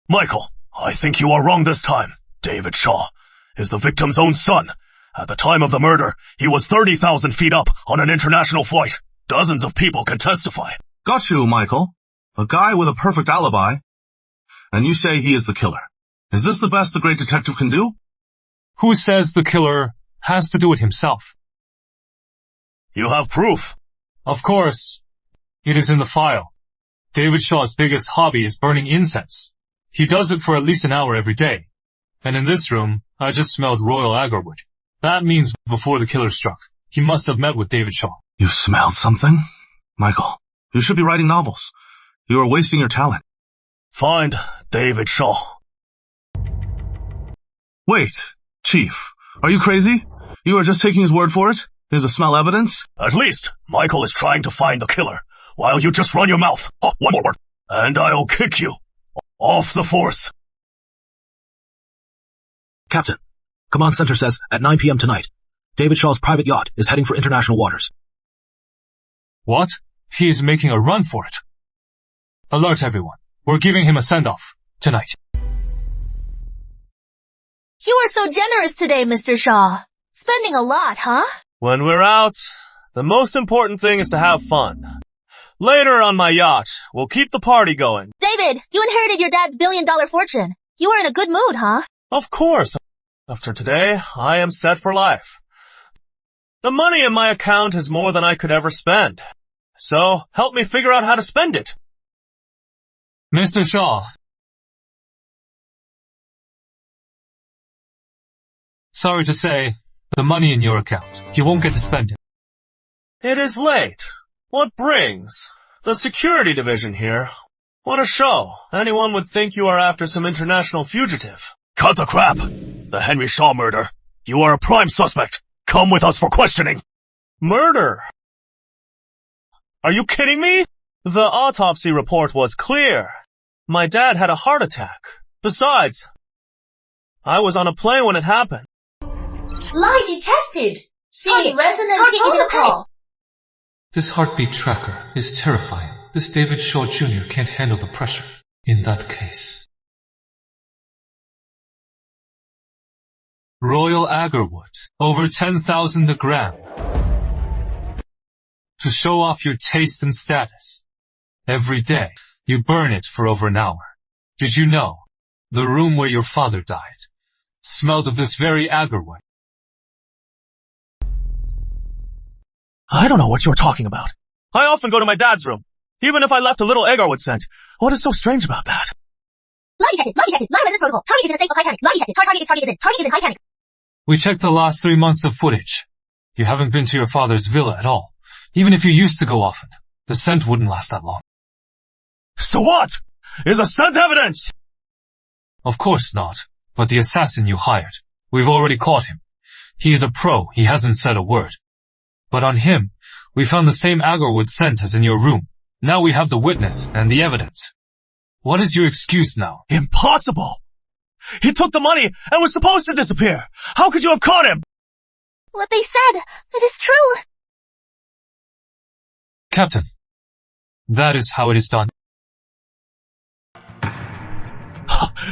S4: Michael, I think you are wrong this time. David Shaw is the victim's own son. At the time of the murder, he was 30,000 feet up on an international flight. Dozens of people can testify.
S3: Got you, Michael. A guy with a perfect alibi. And you say he is the killer. Is this the best the great detective can do?
S2: Who says the killer has to do it himself?
S4: You have proof.
S2: Of course. It is in the file. David Shaw's biggest hobby is burning incense. He does it for at least an hour every day. And in this room, I just smelled royal agarwood. That means before the killer struck, he must have met with David Shaw.
S3: You smelled something? Michael, you should be writing novels. You are wasting your talent.
S4: Find David Shaw.
S3: Wait, Chief, are you crazy? You are just taking his word for it? Is the smell evidence?
S4: At least, Michael is trying to find the killer, while you just run your mouth. Oh, one more word, and I'll kick you off the force.
S1: Captain, Command Center says at 9 p.m. tonight, David Shaw's private yacht is heading for international waters.
S2: What? He is making a run for it. Alert everyone. We're giving him a send-off tonight.
S5: You are so generous today, Mr. Shaw. Spending a lot, huh?
S9: When we're out, the most important thing is to have fun. Later on my yacht, we'll keep the party going.
S5: David, you inherited your dad's billion-dollar fortune. You are in a good mood, huh?
S9: Of course. After today, I am set for life. The money in my account is more than I could ever spend. So, help me figure out how to spend it.
S2: Mr. Shaw. Sorry to say, the money in your account. You won't get to spend it.
S9: It is late. What brings? The security division here. What a show. Anyone would think you are after some international fugitive.
S4: Cut the crap. The Henry Shaw murder. You are a prime suspect. Come with us for questioning.
S9: Murder? Are you kidding me? The autopsy report was clear. My dad had a heart attack. Besides, I was on a plane when it happened.
S6: Lie detected.
S5: See,
S6: resonance
S5: protocol.
S2: This heartbeat tracker is terrifying. This David Shaw Jr. can't handle the pressure. In that case. Royal agarwood, over 10,000 a gram. To show off your taste and status. Every day, you burn it for over an hour. Did you know? The room where your father died smelled of this very agarwood.
S9: I don't know what you're talking about. I often go to my dad's room, even if I left a little agarwood scent. What is so strange about that?
S6: Lie detected. Lie detected. Lie resonance protocol. Target is in a state of high panic. Lie detected. Target is in. Target is in high panic.
S2: We checked the last 3 months of footage. You haven't been to your father's villa at all. Even if you used to go often, the scent wouldn't last that long.
S4: So what? Is a scent evidence?
S2: Of course not. But the assassin you hired, we've already caught him. He is a pro, he hasn't said a word. But on him, we found the same agarwood scent as in your room. Now we have the witness and the evidence. What is your excuse now?
S9: Impossible! He took the money and was supposed to disappear. How could you have caught him?
S5: What they said, it is true.
S2: Captain, that is how it is done.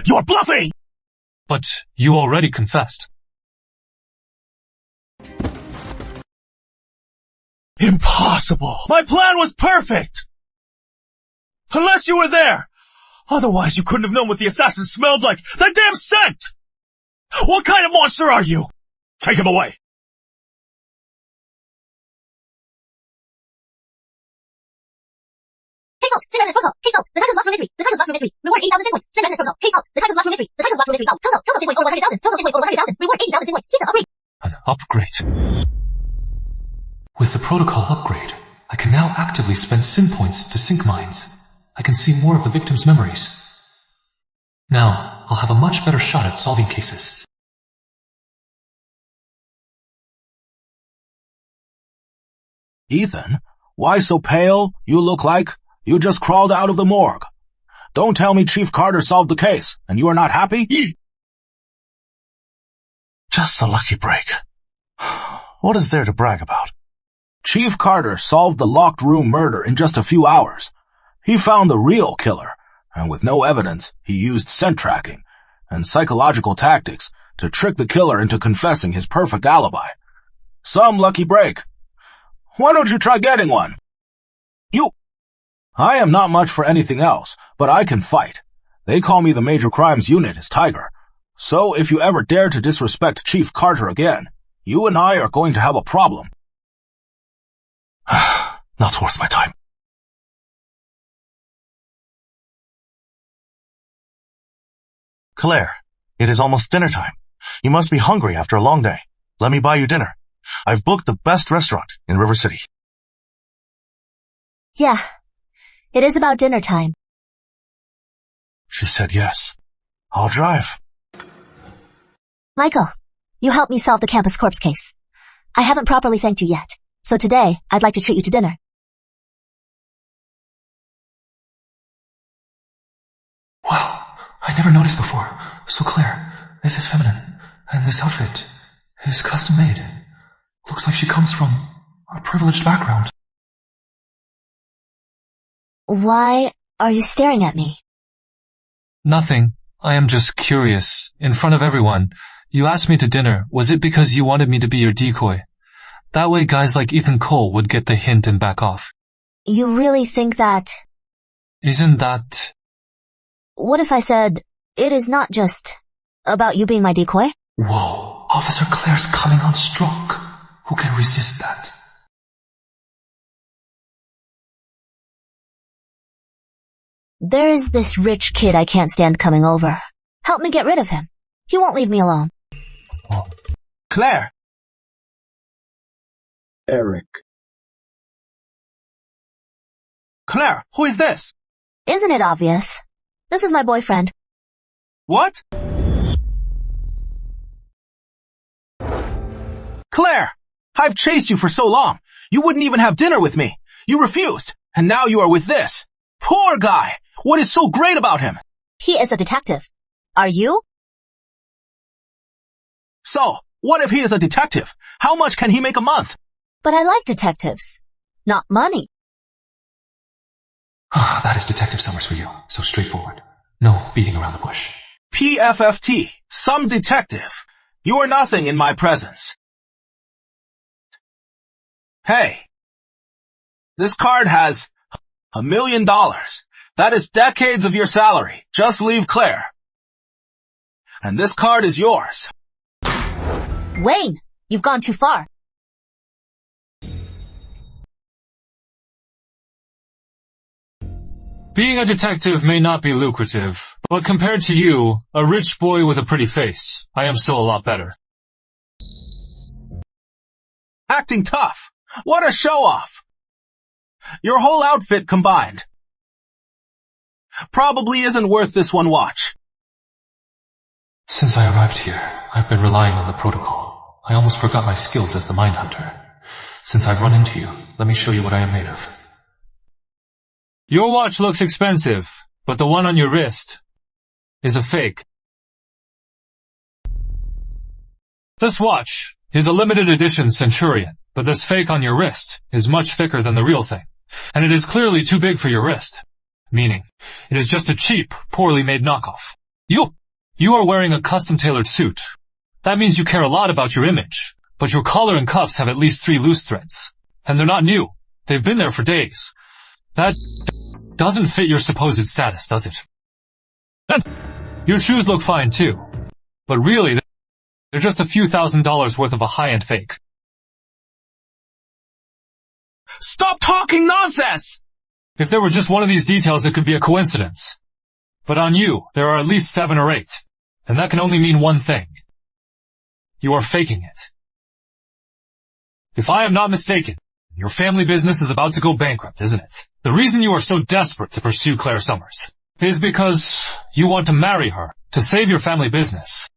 S4: You're bluffing!
S2: But you already confessed.
S9: Impossible! My plan was perfect! Unless you were there! Otherwise you couldn't have known what the assassin smelled like! That damn scent! What kind of monster are you?
S4: Take him away!
S6: Case solved. Send resonance protocol. Case solved. The title's lost from mystery. The title's lost from mystery. Reward 80,000 SIN points. Send resonance protocol. Case solved. The title's lost from mystery. The title's lost from mystery. Total SIN points over 100,000. Total SIN points over 100,000. Reward 80,000 SIN points. System upgrade.
S2: An upgrade. With the protocol upgrade, I can now actively spend SIN points to sync mines. I can see more of the victim's memories. Now, I'll have a much better shot at solving cases.
S1: Ethan, why so pale? You look like you just crawled out of the morgue. Don't tell me Chief Carter solved the case, and you are not happy?
S3: Just a lucky break. What is there to brag about?
S1: Chief Carter solved the locked room murder in just a few hours. He found the real killer, and with no evidence, he used scent tracking and psychological tactics to trick the killer into confessing his perfect alibi. Some lucky break. Why don't you try getting one? I am not much for anything else, but I can fight. They call me the Major Crimes Unit as Tiger. So if you ever dare to disrespect Chief Carter again, you and I are going to have a problem.
S3: Not worth my time. Claire, it is almost dinner time. You must be hungry after a long day. Let me buy you dinner. I've booked the best restaurant in River City.
S5: Yeah, it is about dinner time.
S3: She said yes. I'll drive.
S5: Michael, you helped me solve the campus corpse case. I haven't properly thanked you yet, so today I'd like to treat you to dinner.
S2: Wow, I never noticed before. So Claire, this is feminine, and this outfit is custom made. Looks like she comes from a privileged background.
S5: Why are you staring at me?
S2: Nothing. I am just curious. In front of everyone, you asked me to dinner. Was it because you wanted me to be your decoy? That way guys like Ethan Cole would get the hint and back off.
S5: You really think that...
S2: Isn't that...
S5: What if I said, it is not just about you being my decoy?
S2: Whoa, Officer Claire's coming on strong. Who can resist that?
S5: There is this rich kid I can't stand coming over. Help me get rid of him. He won't leave me alone.
S1: Claire!
S7: Eric.
S1: Claire, who is this?
S5: Isn't it obvious? This is my boyfriend.
S1: What? Claire! I've chased you for so long. You wouldn't even have dinner with me. You refused. And now you are with this. Poor guy! What is so great about him?
S5: He is a detective. Are you?
S1: So, what if he is a detective? How much can he make a month?
S5: But I like detectives. Not money.
S2: That is Detective Summers for you. So straightforward. No beating around the bush.
S1: PFFT. Some detective. You are nothing in my presence. Hey. This card has $1 million. That is decades of your salary. Just leave Claire. And this card is yours.
S5: Wayne, you've gone too far.
S2: Being a detective may not be lucrative, but compared to you, a rich boy with a pretty face, I am still a lot better.
S1: Acting tough. What a show-off. Your whole outfit combined probably isn't worth this one watch.
S2: Since I arrived here, I've been relying on the protocol. I almost forgot my skills as the Mindhunter. Since I've run into you, let me show you what I am made of. Your watch looks expensive, but the one on your wrist is a fake. This watch is a limited edition Centurion, but this fake on your wrist is much thicker than the real thing, and it is clearly too big for your wrist, meaning it is just a cheap, poorly made knockoff. You are wearing a custom-tailored suit. That means you care a lot about your image, but your collar and cuffs have at least 3 loose threads, and they're not new. They've been there for days. That doesn't fit your supposed status, does it? And your shoes look fine too, but really, they're just a few $1,000s worth of a high-end fake.
S1: Stop talking nonsense!
S2: If there were just one of these details, it could be a coincidence. But on you, there are at least 7 or 8, and that can only mean one thing. You are faking it. If I am not mistaken, your family business is about to go bankrupt, isn't it? The reason you are so desperate to pursue Claire Summers is because you want to marry her to save your family business.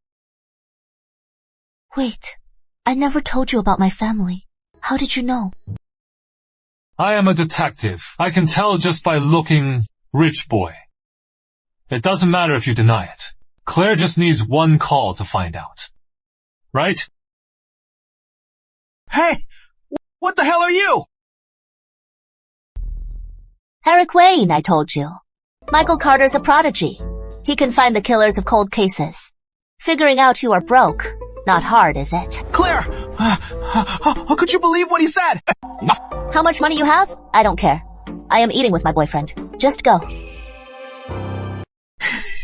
S5: Wait, I never told you about my family. How did you know?
S2: I am a detective. I can tell just by looking rich boy. It doesn't matter if you deny it. Claire just needs one call to find out. Right?
S1: Hey! What the hell are you?
S5: Eric Wayne, I told you. Michael Carter's a prodigy. He can find the killers of cold cases. Figuring out you are broke. Not hard, is it?
S1: Claire! How could you believe what he said?
S5: How much money you have? I don't care. I am eating with my boyfriend. Just go.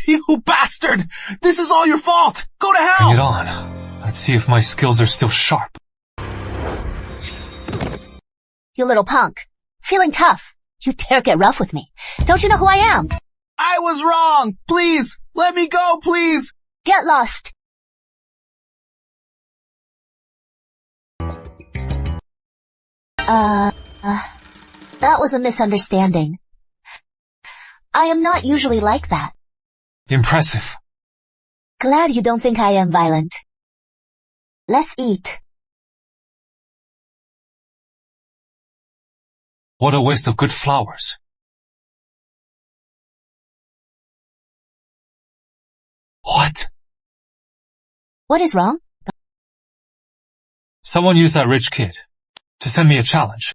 S8: You bastard! This is all your fault! Go to hell!
S2: Bring it on. Let's see if my skills are still sharp.
S5: You little punk. Feeling tough. You dare get rough with me. Don't you know who I am?
S8: I was wrong! Please! Let me go, please!
S5: Get lost. That was a misunderstanding. I am not usually like that.
S2: Impressive.
S5: Glad you don't think I am violent. Let's eat.
S2: What a waste of good flowers. What?
S5: What is wrong?
S2: Someone used that rich kid to send me a challenge.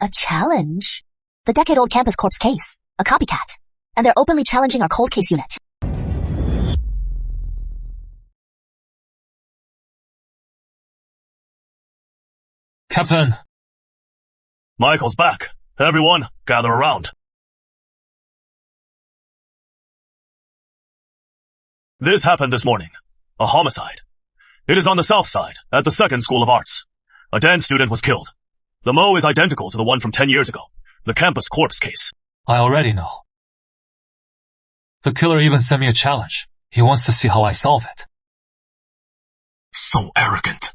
S5: A challenge? The decade-old campus corpse case. A copycat. And they're openly challenging our cold case unit.
S2: Captain.
S4: Michael's back. Everyone, gather around. This happened this morning. A homicide. It is on the south side, at the second School of Arts. A dance student was killed. The Mo is identical to the one from 10 years ago. The campus corpse case.
S2: I already know. The killer even sent me a challenge. He wants to see how I solve it.
S8: So arrogant.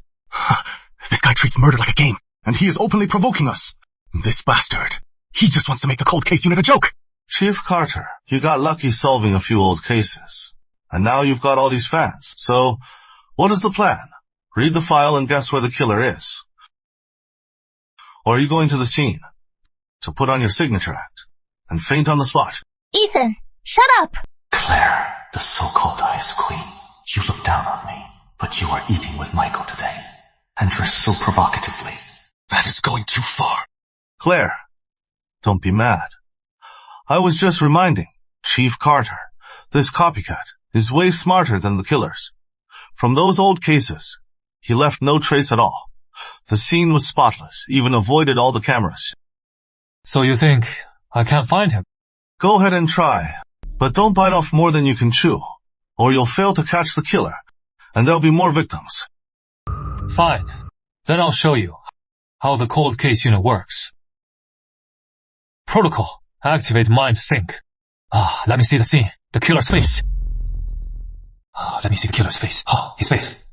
S8: This guy treats murder like a game, and he is openly provoking us. This bastard. He just wants to make the cold case unit a joke.
S3: Chief Carter, you got lucky solving a few old cases. And now you've got all these fans. So, what is the plan? Read the file and guess where the killer is. Or are you going to the scene to put on your signature act and faint on the spot?
S6: Ethan, shut up!
S8: Claire, the so-called Ice Queen, you look down on me, but you are eating with Michael today, and dressed so provocatively. That is going too far.
S3: Claire, don't be mad. I was just reminding Chief Carter, this copycat is way smarter than the killers. From those old cases, he left no trace at all. The scene was spotless, even avoided all the cameras.
S2: So you think I can't find him?
S3: Go ahead and try, but don't bite off more than you can chew, or you'll fail to catch the killer, and there'll be more victims.
S2: Fine. Then I'll show you how the cold case unit works. Protocol. Activate mind sync. Let me see the scene. The killer's face. Let me see the killer's face. His face.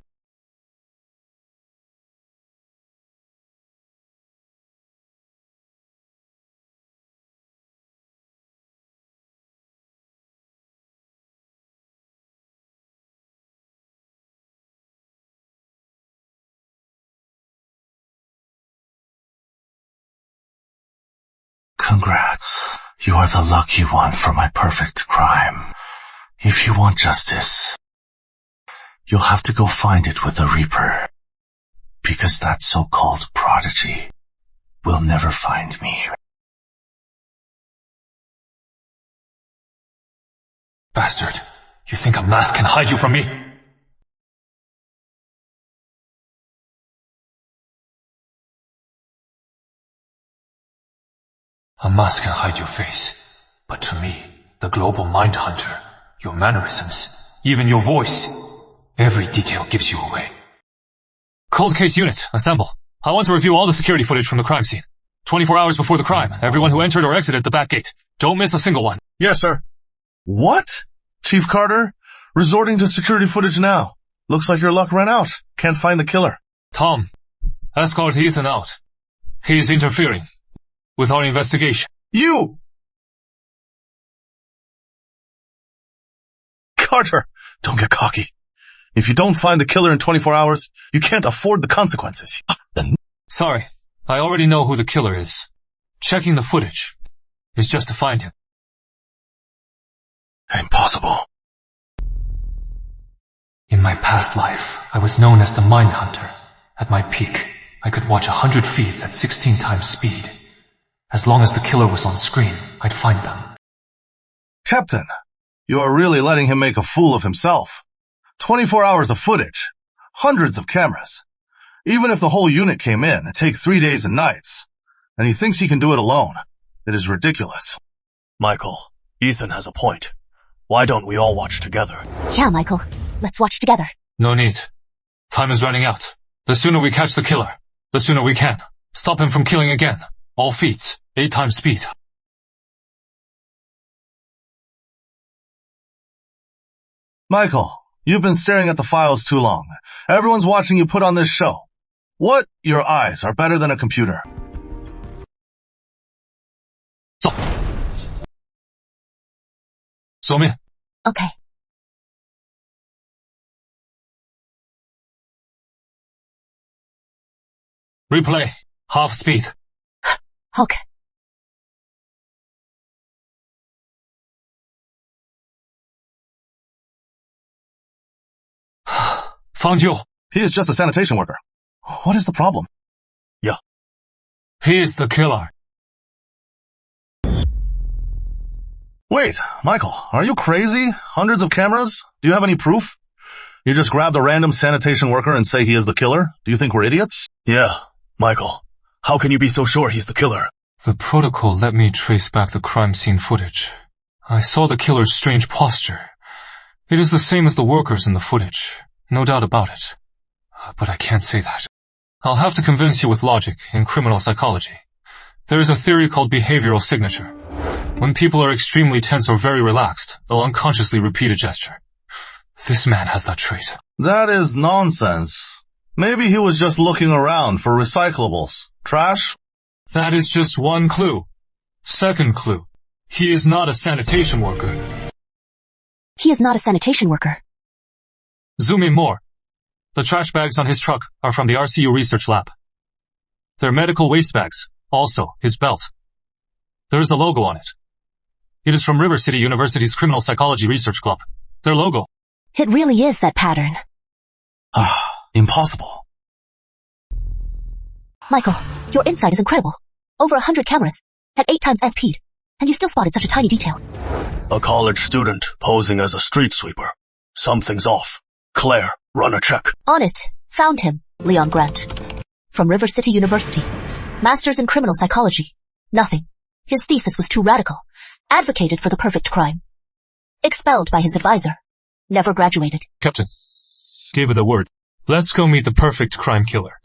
S8: Congrats. You are the lucky one for my perfect crime. If you want justice, you'll have to go find it with the Reaper. Because that so-called prodigy will never find me.
S2: Bastard. You think a mask can hide you from me? A mask can hide your face, but to me, the global mind hunter, your mannerisms, even your voice, every detail gives you away. Cold case unit, assemble. I want to review all the security footage from the crime scene. 24 hours before the crime, everyone who entered or exited the back gate. Don't miss a single one.
S3: Yes, sir. What? Chief Carter? Resorting to security footage now. Looks like your luck ran out. Can't find the killer.
S2: Tom, escort Ethan out. He's interfering with our investigation.
S3: You! Carter, don't get cocky. If you don't find the killer in 24 hours, you can't afford the consequences.
S2: Sorry, I already know who the killer is. Checking the footage is just to find him.
S8: Impossible.
S2: In my past life, I was known as the Mind Hunter. At my peak, I could watch 100 feeds at 16 times speed. As long as the killer was on screen, I'd find them.
S3: Captain, you are really letting him make a fool of himself. 24 hours of footage. Hundreds of cameras. Even if the whole unit came in, it'd take 3 days and nights. And he thinks he can do it alone. It is ridiculous.
S4: Michael, Ethan has a point. Why don't we all watch together?
S5: Yeah, Michael. Let's watch together.
S2: No need. Time is running out. The sooner we catch the killer, the sooner we can. Stop him from killing again. All feats, 8 times speed.
S3: Michael, you've been staring at the files too long. Everyone's watching you put on this show. What? Your eyes are better than a computer.
S2: So. 说明
S5: Okay.
S2: Replay. Half speed.
S5: Okay.
S2: Found you.
S3: He is just a sanitation worker. What is the problem?
S4: Yeah.
S2: He is the killer.
S3: Wait, Michael, are you crazy? Hundreds of cameras? Do you have any proof? You just grabbed a random sanitation worker and say he is the killer? Do you think we're idiots?
S4: Yeah, Michael. How can you be so sure he's the killer?
S2: The protocol let me trace back the crime scene footage. I saw the killer's strange posture. It is the same as the workers in the footage. No doubt about it. But I can't say that. I'll have to convince you with logic in criminal psychology. There is a theory called behavioral signature. When people are extremely tense or very relaxed, they'll unconsciously repeat a gesture. This man has that trait.
S3: That is nonsense. Maybe he was just looking around for recyclables. Trash?
S2: That is just one clue. Second clue. He is not a sanitation worker.
S5: He is not a sanitation worker.
S2: Zoom in more. The trash bags on his truck are from the RCU research lab. They're medical waste bags. Also, his belt. There is a logo on it. It is from River City University's Criminal Psychology Research Club. Their logo.
S5: It really is that pattern.
S3: Impossible.
S5: Michael, your insight is incredible. Over 100 cameras, at 8 times speed, and you still spotted such a tiny detail.
S4: A college student posing as a street sweeper. Something's off. Claire, run a check.
S5: On it. Found him. Leon Grant. From River City University. Masters in Criminal Psychology. Nothing. His thesis was too radical. Advocated for the perfect crime. Expelled by his advisor. Never graduated.
S2: Captain, give it a word. Let's go meet the perfect crime killer.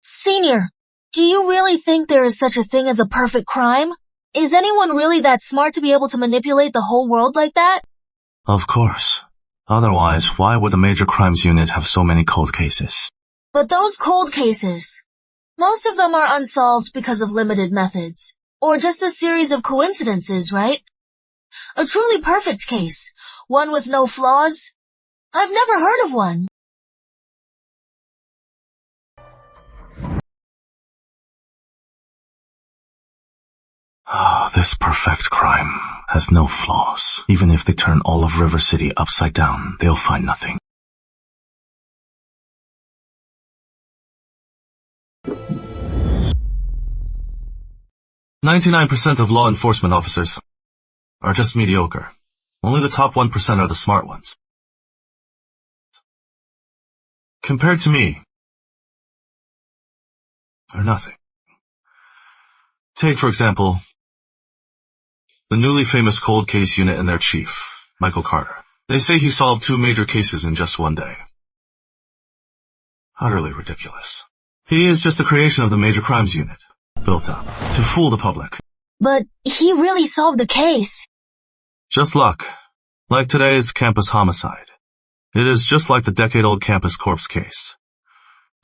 S6: Senior, do you really think there is such a thing as a perfect crime? Is anyone really that smart to be able to manipulate the whole world like that?
S3: Of course. Otherwise, why would the Major Crimes Unit have so many cold cases?
S6: But those cold cases, most of them are unsolved because of limited methods. Or just a series of coincidences, right? A truly perfect case. One with no flaws. I've never heard of one.
S3: This perfect crime has no flaws. Even if they turn all of River City upside down, they'll find nothing. "99% of law enforcement officers are just mediocre. Only the top 1% are the smart ones. Compared to me, they're nothing. Take, for example, the newly famous cold case unit and their chief, Michael Carter. They say he solved 2 major cases in just one day. Utterly ridiculous. He is just a creation of the Major Crimes Unit, built up to fool the public.
S6: But he really solved the case.
S3: Just luck. Like today's campus homicide. It is just like the decade-old campus corpse case.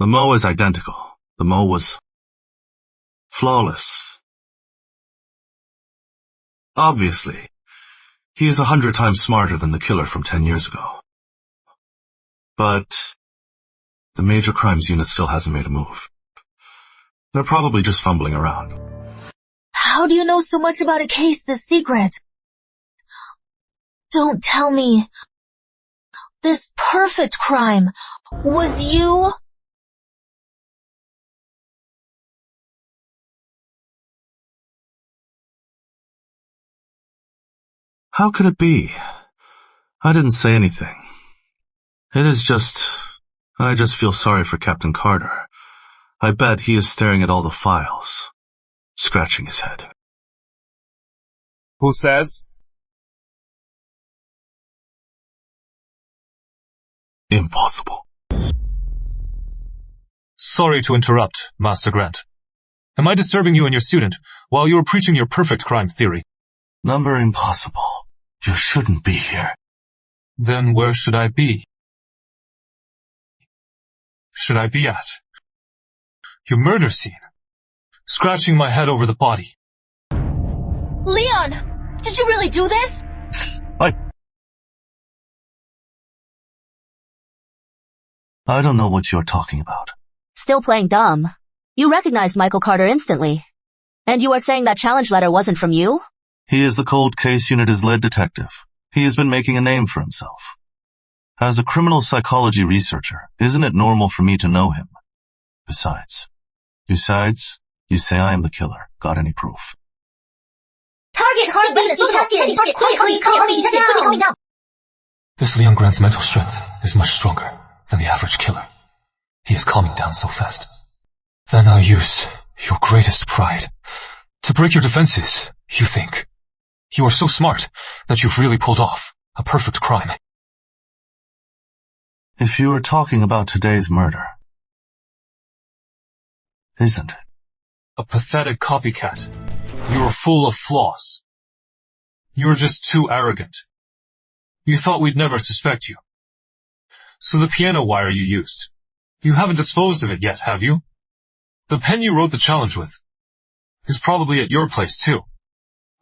S3: The Mo is identical. The Mo was flawless. Obviously, he is 100 times smarter than the killer from 10 years ago. But the Major Crimes Unit still hasn't made a move. They're probably just fumbling around.
S6: How do you know so much about a case this secret? Don't tell me. This perfect crime was you?
S3: How could it be? I didn't say anything. It is just, I just feel sorry for Captain Carter. I bet he is staring at all the files. scratching his head.
S2: Who says?
S3: Impossible.
S2: Sorry to interrupt, Master Grant. Am I disturbing you and your student while you are preaching your perfect crime theory?
S3: Number impossible. You shouldn't be here.
S2: Then where should I be? Should I be at your murder scene, scratching my head over the body?
S6: Leon! Did you really do this?
S3: I don't know what you're talking about.
S5: Still playing dumb. You recognized Michael Carter instantly. And you are saying that challenge letter wasn't from you?
S3: He is the Cold Case Unit's lead detective. He has been making a name for himself. As a criminal psychology researcher, isn't it normal for me to know him? Besides, you say I am the killer. Got any proof?
S6: Target hard business detected. Calming down.
S2: This Leon Grant's mental strength is much stronger than the average killer. He is calming down so fast. Then I'll use your greatest pride to break your defenses, you think. You are so smart that you've really pulled off a perfect crime.
S3: If you were talking about today's murder, isn't it?
S2: A pathetic copycat. You are full of flaws. You are just too arrogant. You thought we'd never suspect you. So the piano wire you used, you haven't disposed of it yet, have you? The pen you wrote the challenge with is probably at your place too.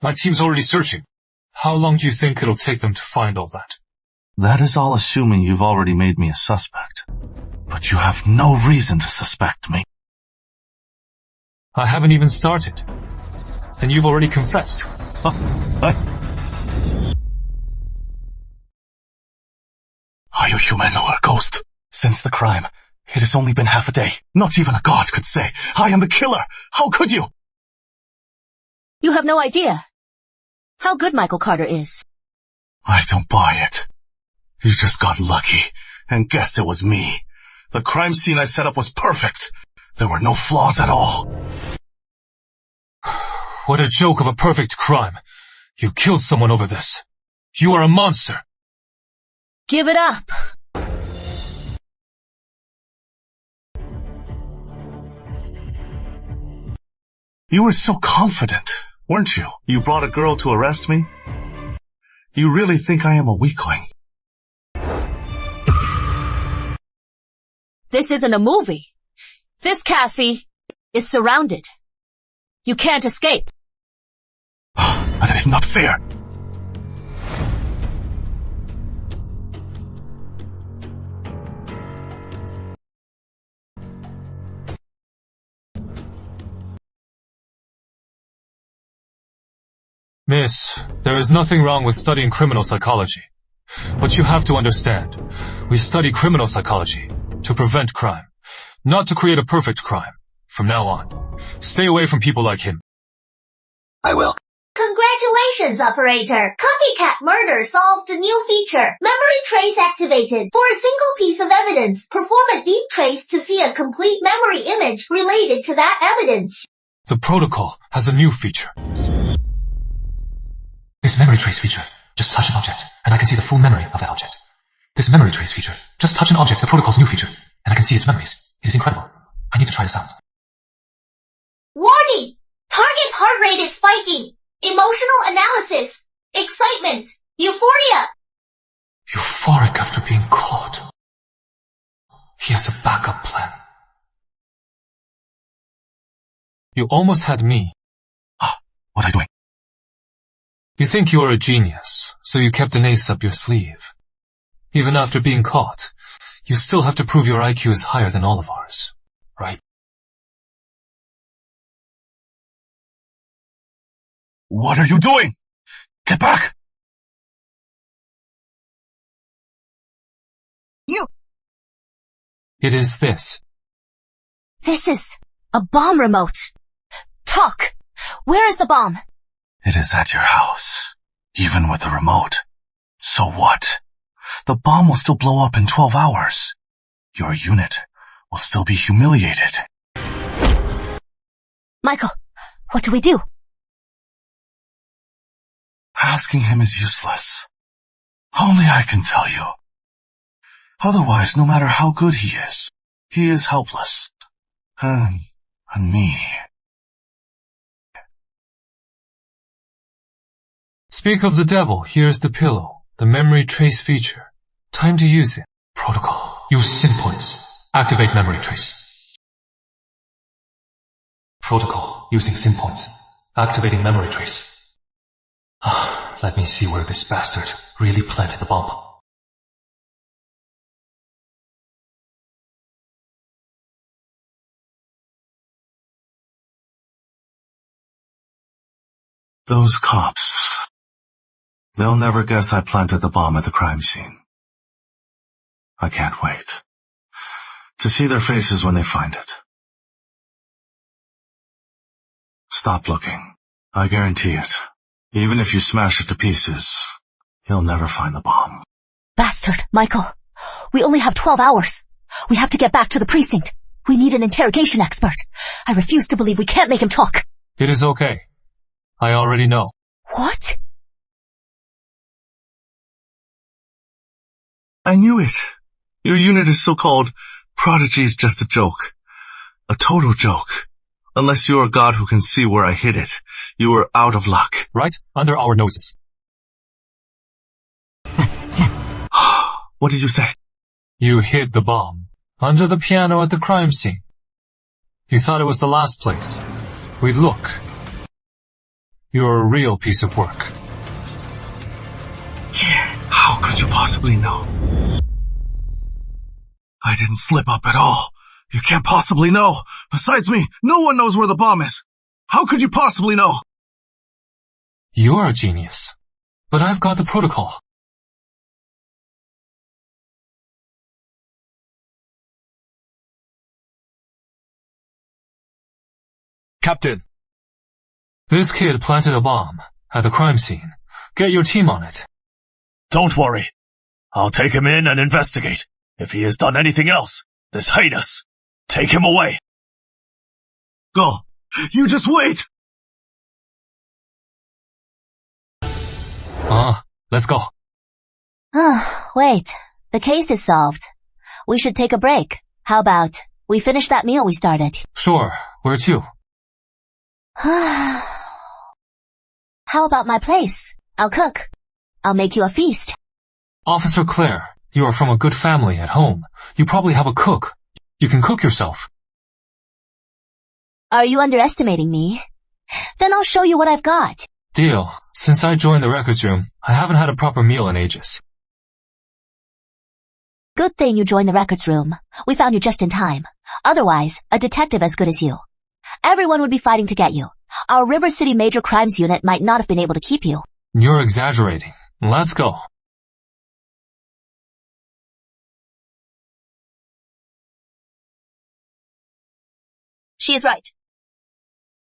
S2: My team's already searching. How long do you think it'll take them to find all that?
S3: That is all assuming you've already made me a suspect. But you have no reason to suspect me.
S2: I haven't even started. And you've already confessed.
S8: Are you human or a ghost? Since the crime, it has only been half a day. Not even a god could say, I am the killer. How could you?
S5: You have no idea how good Michael Carter is.
S8: I don't buy it. You just got lucky and guessed it was me. The crime scene I set up was perfect. There were no flaws at all.
S2: What a joke of a perfect crime. You killed someone over this. You are a monster.
S5: Give it up.
S8: You were so confident, weren't you?
S3: You brought a girl to arrest me?
S8: You really think I am a weakling?
S5: This isn't a movie. This cafe is surrounded. You can't escape.
S8: That is not fair.
S2: Miss, there is nothing wrong with studying criminal psychology. But you have to understand, we study criminal psychology to prevent crime, not to create a perfect crime. From now on, stay away from people like him.
S8: I will.
S6: Congratulations, operator. Copycat murder solved a new feature. Memory trace activated. For a single piece of evidence, perform a deep trace to see a complete memory image related to that evidence.
S2: The protocol has a new feature. This memory trace feature, just touch an object, and I can see the full memory of that object. This memory trace feature, just touch an object, the protocol's new feature, and I can see its memories. It is incredible. I need to try this out.
S6: Warning! Target's heart rate is spiking. Emotional analysis. Excitement. Euphoria.
S2: Euphoric after being caught. He has a backup plan. You almost had me.
S8: What are you doing?
S2: You think you are a genius, so you kept an ace up your sleeve. Even after being caught, you still have to prove your IQ is higher than all of ours, right?
S8: What are you doing? Get back! You!
S2: It is this.
S5: This is a bomb remote. Talk. Where is the bomb?
S8: It is at your house, even with the remote. So what? The bomb will still blow up in 12 hours. Your unit will still be humiliated.
S5: Michael, What do we do?
S3: Asking him is useless. Only I can tell you. Otherwise, no matter how good he is helpless. And me.
S2: Speak of the devil, here's the pillow, the memory trace feature. Time to use it. Protocol. Use SIN points. Activate memory trace. Protocol. Using SIN points. Activating memory trace. Let me see where this bastard really planted the bomb.
S3: Those cops. They'll never guess I planted the bomb at the crime scene. I can't wait to see their faces when they find it. Stop looking. I guarantee it. Even if you smash it to pieces, you'll never find the bomb.
S5: Bastard, Michael. We only have 12 hours. We have to get back to the precinct. We need an interrogation expert. I refuse to believe we can't make him talk.
S2: It is okay. I already know.
S5: What?
S3: I knew it. Your unit is so-called Prodigy is just a joke. A total joke. Unless you're a god who can see where I hid it, you were out of luck.
S2: Right under our noses.
S3: What did you say?
S2: You hid the bomb under the piano at the crime scene. You thought it was the last place we'd look. You're a real piece of work.
S3: How could you possibly know? I didn't slip up at all. You can't possibly know. Besides me, no one knows where the bomb is. How could you possibly know?
S2: You're a genius. But I've got the protocol.
S9: Captain.
S2: This kid planted a bomb at the crime scene. Get your team on it.
S4: Don't worry. I'll take him in and investigate. If he has done anything else, this heinous, take him away.
S3: Go. You just wait.
S2: Let's go.
S5: Wait. The case is solved. We should take a break. How about we finish that meal we started?
S2: Sure. Where to?
S5: How about my place? I'll cook. I'll make you a feast.
S2: Officer Claire, you are from a good family at home. You probably have a cook. You can cook yourself.
S5: Are you underestimating me? Then I'll show you what I've got.
S2: Deal. Since I joined the records room, I haven't had a proper meal in ages.
S5: Good thing you joined the records room. We found you just in time. Otherwise, a detective as good as you. Everyone would be fighting to get you. Our River City Major Crimes Unit might not have been able to keep you.
S2: You're exaggerating. Let's go.
S6: She is right.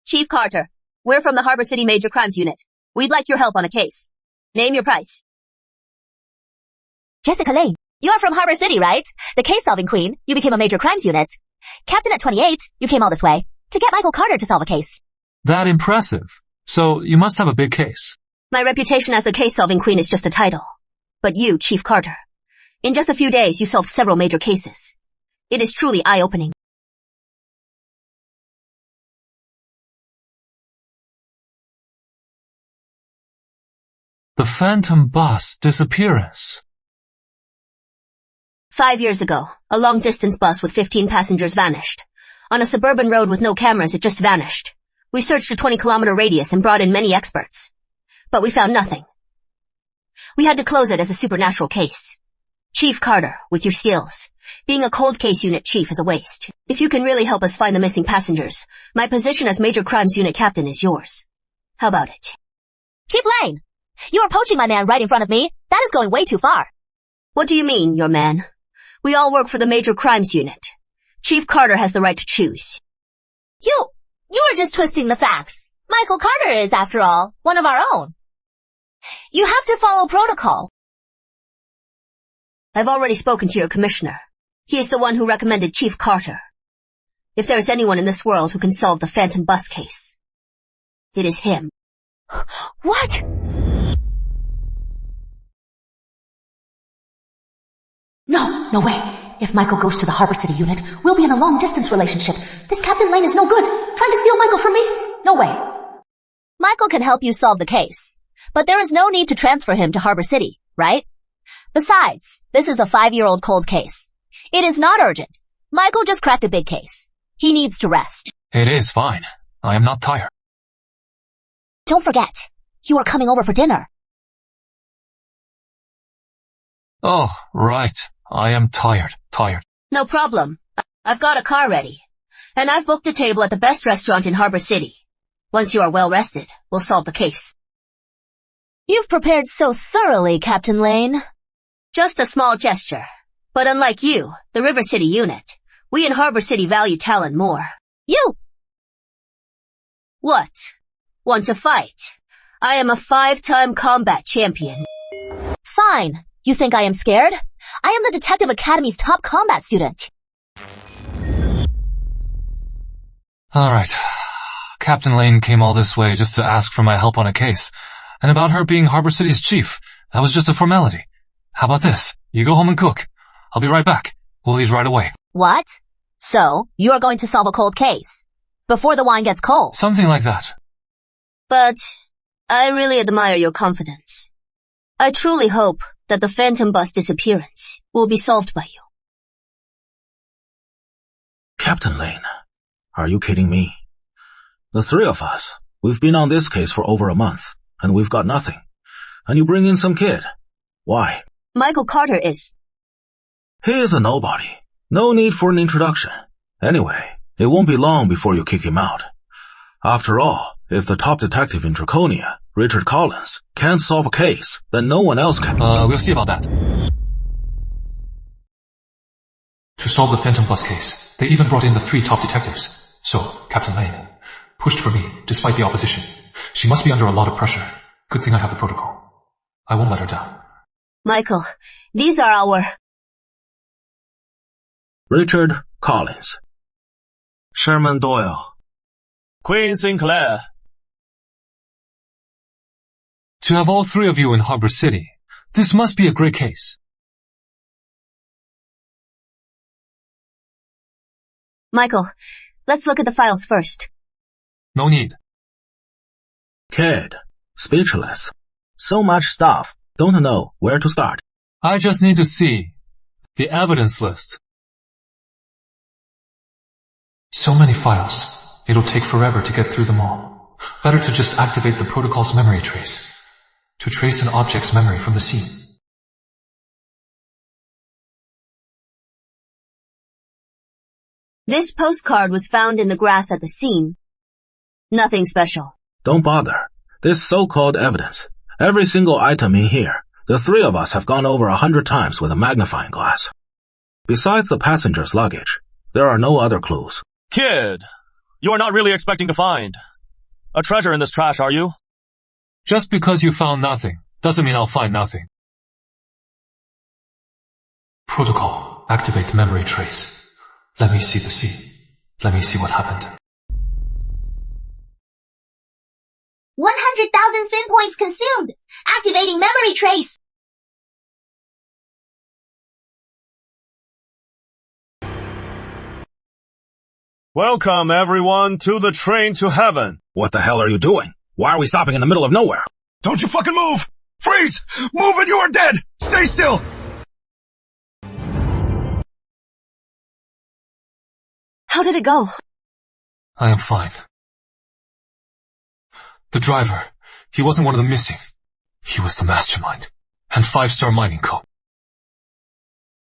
S6: Chief Carter, we're from the Harbor City Major Crimes Unit. We'd like your help on a case. Name your price.
S5: Jessica Lane, you are from Harbor City, right? The case-solving queen. You became a Major Crimes Unit. Captain at 28, you came all this way to get Michael Carter to solve a case.
S2: That impressive. So you must have a big case.
S6: My reputation as the case-solving queen is just a title. But you, Chief Carter, in just a few days you solved several major cases. It is truly eye-opening.
S2: The Phantom Bus disappearance.
S6: 5 years ago, a long-distance bus with 15 passengers vanished. On a suburban road with no cameras, it just vanished. We searched a 20-kilometer radius and brought in many experts. But we found nothing. We had to close it as a supernatural case. Chief Carter, with your skills, being a cold case unit chief is a waste. If you can really help us find the missing passengers, my position as Major Crimes Unit Captain is yours. How about it?
S5: Chief Lane! You are poaching my man right in front of me. That is going way too far.
S6: What do you mean, your man? We all work for the Major Crimes Unit. Chief Carter has the right to choose.
S5: You are just twisting the facts. Michael Carter is, after all, one of our own. You have to follow protocol.
S6: I've already spoken to your commissioner. He is the one who recommended Chief Carter. If there is anyone in this world who can solve the Phantom Bus case,
S5: It is him. What?
S10: No way. If Michael goes to the Harbor City unit, we'll be in a long-distance relationship. This Captain Lane is no good. Trying to steal Michael from me? No way.
S5: Michael can help you solve the case, but there is no need to transfer him to Harbor City, right? Besides, this is a 5-year-old cold case. It is not urgent. Michael just cracked a big case. He needs to rest.
S2: It is fine. I am not tired.
S5: Don't forget, you are coming over for dinner.
S2: Oh, right. I am tired.
S5: No problem. I've got a car ready. And I've booked a table at the best restaurant in Harbor City. Once you are well rested, we'll solve the case. You've prepared so thoroughly, Captain Lane. Just a small gesture. But unlike you, the River City unit, we in Harbor City value talent more. You! What? Want to fight? I am a 5-time combat champion. Fine. You think I am scared? I am the Detective Academy's top combat student.
S2: Alright. Captain Lane came all this way just to ask for my help on a case. And about her being Harbor City's chief, that was just a formality. How about this? You go home and cook. I'll be right back. We'll leave right away.
S5: What? So, you are going to solve a cold case? Before the wine gets cold?
S2: Something like that.
S5: But, I really admire your confidence. I truly hope that the Phantom Bus disappearance will be solved by you.
S1: Captain Lane, are you kidding me? The 3 of us, we've been on this case for over a month, and we've got nothing. And you bring in some kid. Why?
S5: Michael Carter is...
S1: He is a nobody. No need for an introduction. Anyway, it won't be long before you kick him out. After all, if the top detective in Draconia, Richard Collins, can't solve a case, then no one else can.
S2: We'll see about that. To solve the Phantom Bus case, they even brought in the 3 top detectives. So, Captain Lane pushed for me, despite the opposition. She must be under a lot of pressure. Good thing I have the protocol. I won't let her down.
S5: Michael, these are our...
S1: Richard Collins.
S3: Sherman Doyle.
S9: Queen Sinclair.
S2: To have all 3 of you in Harbor City, this must be a great case.
S5: Michael, let's look at the files first.
S2: No need.
S1: Kid. Speechless. So much stuff. Don't know where to start.
S2: I just need to see the evidence list. So many files. It'll take forever to get through them all. Better to just activate the protocol's memory trace. To trace an object's memory from the scene.
S5: This postcard was found in the grass at the scene. Nothing special.
S1: Don't bother. This so-called evidence. Every single item in here, the 3 of us have gone over 100 times with a magnifying glass. Besides the passenger's luggage, there are no other clues.
S9: Kid, you are not really expecting to find a treasure in this trash, are you?
S2: Just because you found nothing, doesn't mean I'll find nothing. Protocol, activate memory trace. Let me see the scene. Let me see what happened.
S6: 100,000 sin points consumed! Activating memory trace!
S9: Welcome, everyone, to the train to heaven.
S1: What the hell are you doing? Why are we stopping in the middle of nowhere?
S8: Don't you fucking move! Freeze! Move and you are dead! Stay still!
S5: How did it go?
S2: I am fine. The driver, he wasn't one of the missing. He was the mastermind. And 5-Star Mining Co.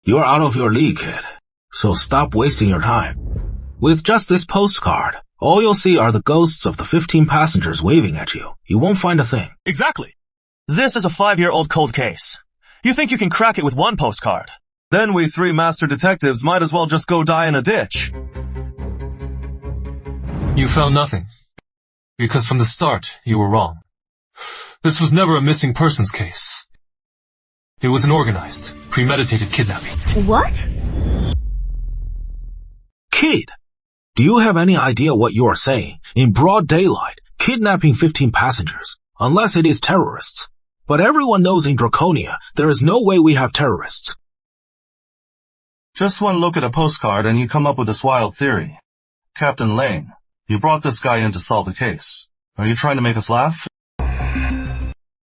S1: You're out of your league, kid. So stop wasting your time. With just this postcard, all you'll see are the ghosts of the 15 passengers waving at you. You won't find a thing.
S9: Exactly. This is a 5-year-old cold case. You think you can crack it with one postcard? Then we 3 master detectives might as well just go die in a ditch.
S2: You found nothing. Because from the start, you were wrong. This was never a missing persons case. It was an organized, premeditated kidnapping.
S5: What?
S1: Kid, do you have any idea what you are saying? In broad daylight, Kidnapping 15 passengers, unless it is terrorists. But everyone knows in Draconia, there is no way we have terrorists.
S3: Just one look at a postcard and you come up with this wild theory. Captain Lane, you brought this guy in to solve the case. Are you trying to make us laugh?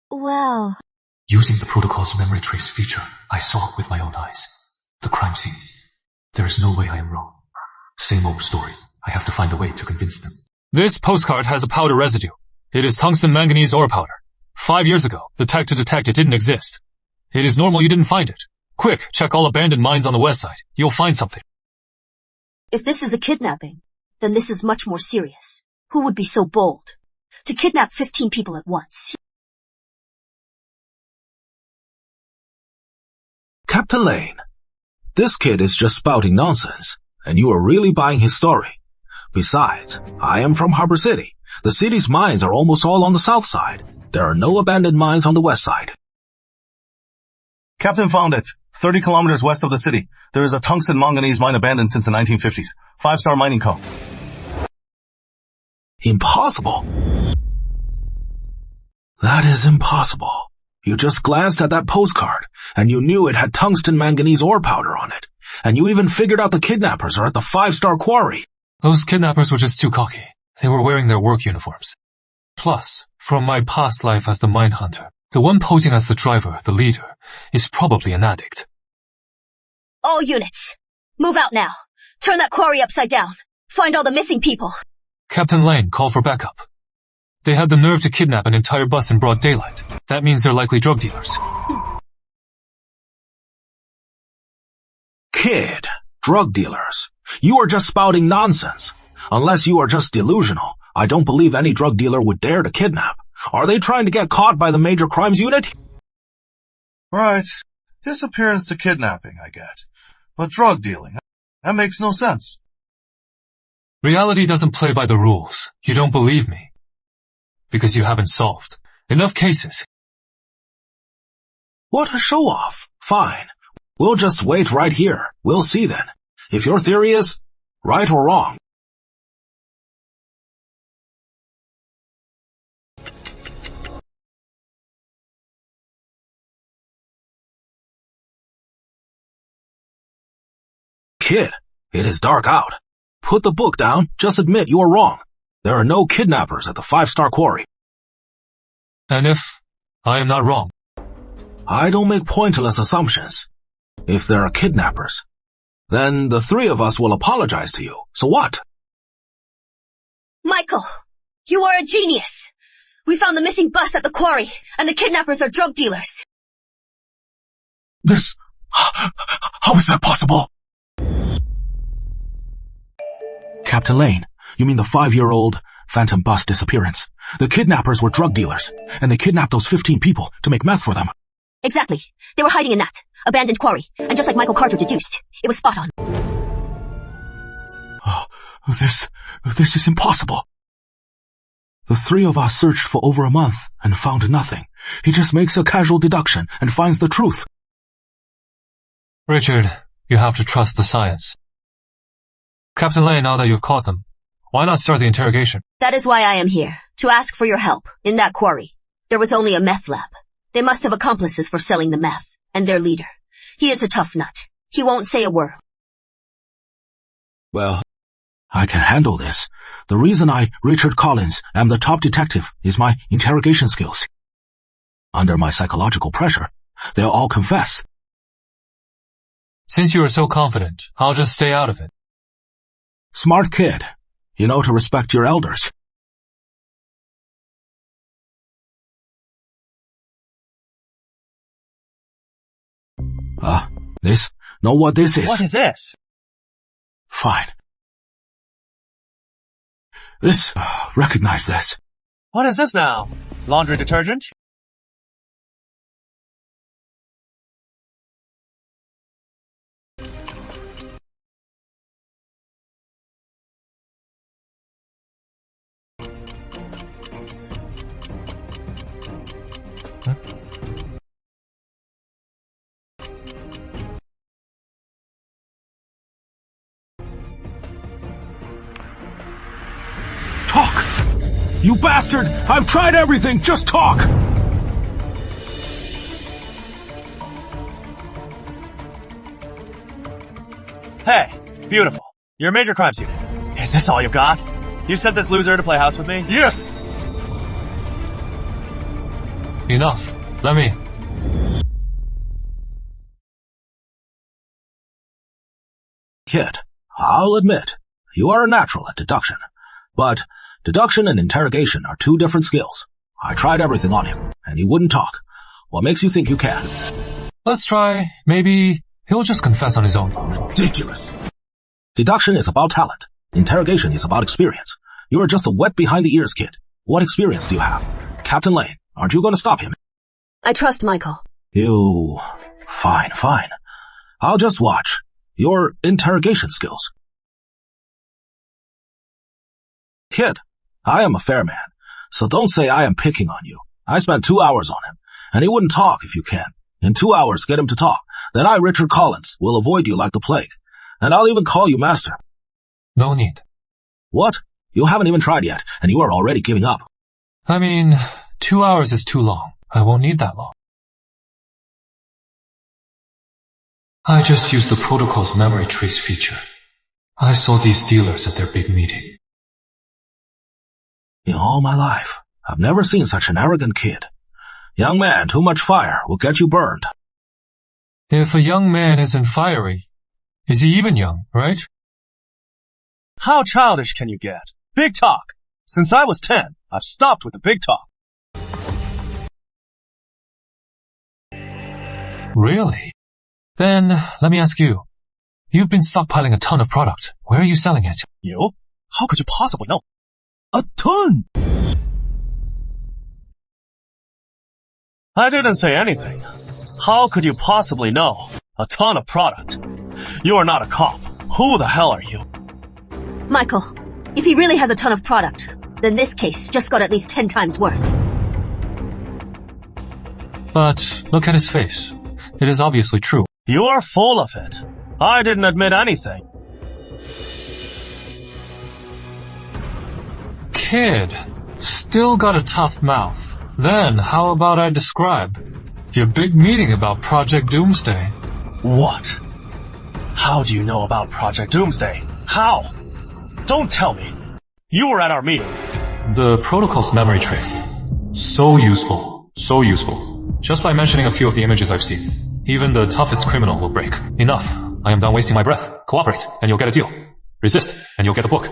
S5: Well...
S2: Using the protocol's memory trace feature, I saw it with my own eyes. The crime scene. There is no way I am wrong. Same old story. I have to find a way to convince them. This postcard has a powder residue. It is tungsten manganese ore powder. 5 years ago, the tech to detect it didn't exist. It is normal you didn't find it. Quick, check all abandoned mines on the west side. You'll find something.
S5: If this is a kidnapping, then this is much more serious. Who would be so bold to kidnap 15 people at once?
S1: Captain Lane, this kid is just spouting nonsense, and you are really buying his story. Besides, I am from Harbor City. The city's mines are almost all on the south side. There are no abandoned mines on the west side.
S3: Captain found it. 30 kilometers west of the city. There is a tungsten manganese mine abandoned since the 1950s. 5-Star Mining Co.
S1: Impossible. That is impossible. You just glanced at that postcard, and you knew it had tungsten manganese ore powder on it. And you even figured out the kidnappers are at the 5-Star quarry.
S2: Those kidnappers were just too cocky. They were wearing their work uniforms. Plus, from my past life as the mine hunter, the one posing as the driver, the leader, is probably an addict.
S5: All units, move out now. Turn that quarry upside down. Find all the missing people.
S2: Captain Lane, call for backup. They had the nerve to kidnap an entire bus in broad daylight. That means they're likely drug dealers.
S1: Kid, drug dealers. You are just spouting nonsense. Unless you are just delusional, I don't believe any drug dealer would dare to kidnap. Are they trying to get caught by the Major Crimes Unit?
S3: Right. Disappearance to kidnapping, I get. But drug dealing, that makes no sense.
S2: Reality doesn't play by the rules. You don't believe me. Because you haven't solved enough cases.
S1: What a show-off. Fine. We'll just wait right here. We'll see then. If your theory is right or wrong. Kid, it is dark out. Put the book down. Just admit you are wrong. There are no kidnappers at the 5-Star quarry.
S2: And if I am not wrong?
S1: I don't make pointless assumptions. If there are kidnappers, then the three of us will apologize to you. So what?
S5: Michael, you are a genius. We found the missing bus at the quarry, and the kidnappers are drug dealers.
S1: This... How is that possible? Captain Lane, you mean the 5-year-old phantom bus disappearance? The kidnappers were drug dealers, and they kidnapped those 15 people to make meth for them.
S5: Exactly. They were hiding in that abandoned quarry, and just like Michael Carter deduced, it was spot on.
S1: Oh, this is impossible. The three of us searched for over a month and found nothing. He just makes a casual deduction and finds the truth.
S2: Richard, you have to trust the science. Captain Lane, now that you've caught them, why not start the interrogation?
S5: That is why I am here, to ask for your help. In that quarry, there was only a meth lab. They must have accomplices for selling the meth, and their leader. He is a tough nut. He won't say a word.
S1: Well, I can handle this. The reason I, Richard Collins, am the top detective is my interrogation skills. Under my psychological pressure, they'll all confess.
S2: Since you are so confident, I'll just stay out of it.
S1: Smart kid. You know to respect your elders. This? Know what this is?
S9: What is this?
S1: Fine. This, recognize this.
S9: What is this now? Laundry detergent?
S1: Talk! You bastard! I've tried everything! Just talk!
S9: Hey, beautiful. You're a major crimes unit. Is this all you got? You sent this loser to play house with me?
S4: Yeah.
S2: Enough. Let me.
S1: Kid, I'll admit, you are a natural at deduction. But deduction and interrogation are two different skills. I tried everything on him, and he wouldn't talk. What makes you think you can?
S2: Let's try. Maybe he'll just confess on his own.
S1: Ridiculous. Deduction is about talent. Interrogation is about experience. You are just a wet behind the ears kid. What experience do you have? Captain Lane, aren't you going to stop him?
S5: I trust Michael.
S1: You... Fine. I'll just watch. Your interrogation skills. Kid, I am a fair man, so don't say I am picking on you. I spent 2 hours on him, and he wouldn't talk if you can. In 2 hours, get him to talk. Then I, Richard Collins, will avoid you like the plague. And I'll even call you master.
S2: No need.
S1: What? You haven't even tried yet, and you are already giving up.
S2: I mean, 2 hours is too long. I won't need that long. I just used the protocol's memory trace feature. I saw these dealers at their big meeting.
S1: In all my life, I've never seen such an arrogant kid. Young man, too much fire will get you burned.
S2: If a young man isn't fiery, is he even young, right?
S9: How childish can you get? Big talk. Since I was 10, I've stopped with the big talk.
S2: Really? Then, let me ask you. You've been stockpiling a ton of product. Where are you selling it?
S9: You? How could you possibly know? A ton! I didn't say anything. How could you possibly know? A ton of product. You are not a cop. Who the hell are you?
S5: Michael, if he really has a ton of product, then this case just got at least 10 times worse.
S2: But look at his face. It is obviously true.
S9: You are full of it. I didn't admit anything.
S2: Kid, still got a tough mouth. Then, how about I describe your big meeting about Project Doomsday?
S9: What? How do you know about Project Doomsday? How? Don't tell me. You were at our meeting.
S2: The protocol's memory trace. So useful. So useful. Just by mentioning a few of the images I've seen, even the toughest criminal will break. Enough. I am done wasting my breath. Cooperate, and you'll get a deal. Resist, and you'll get the book.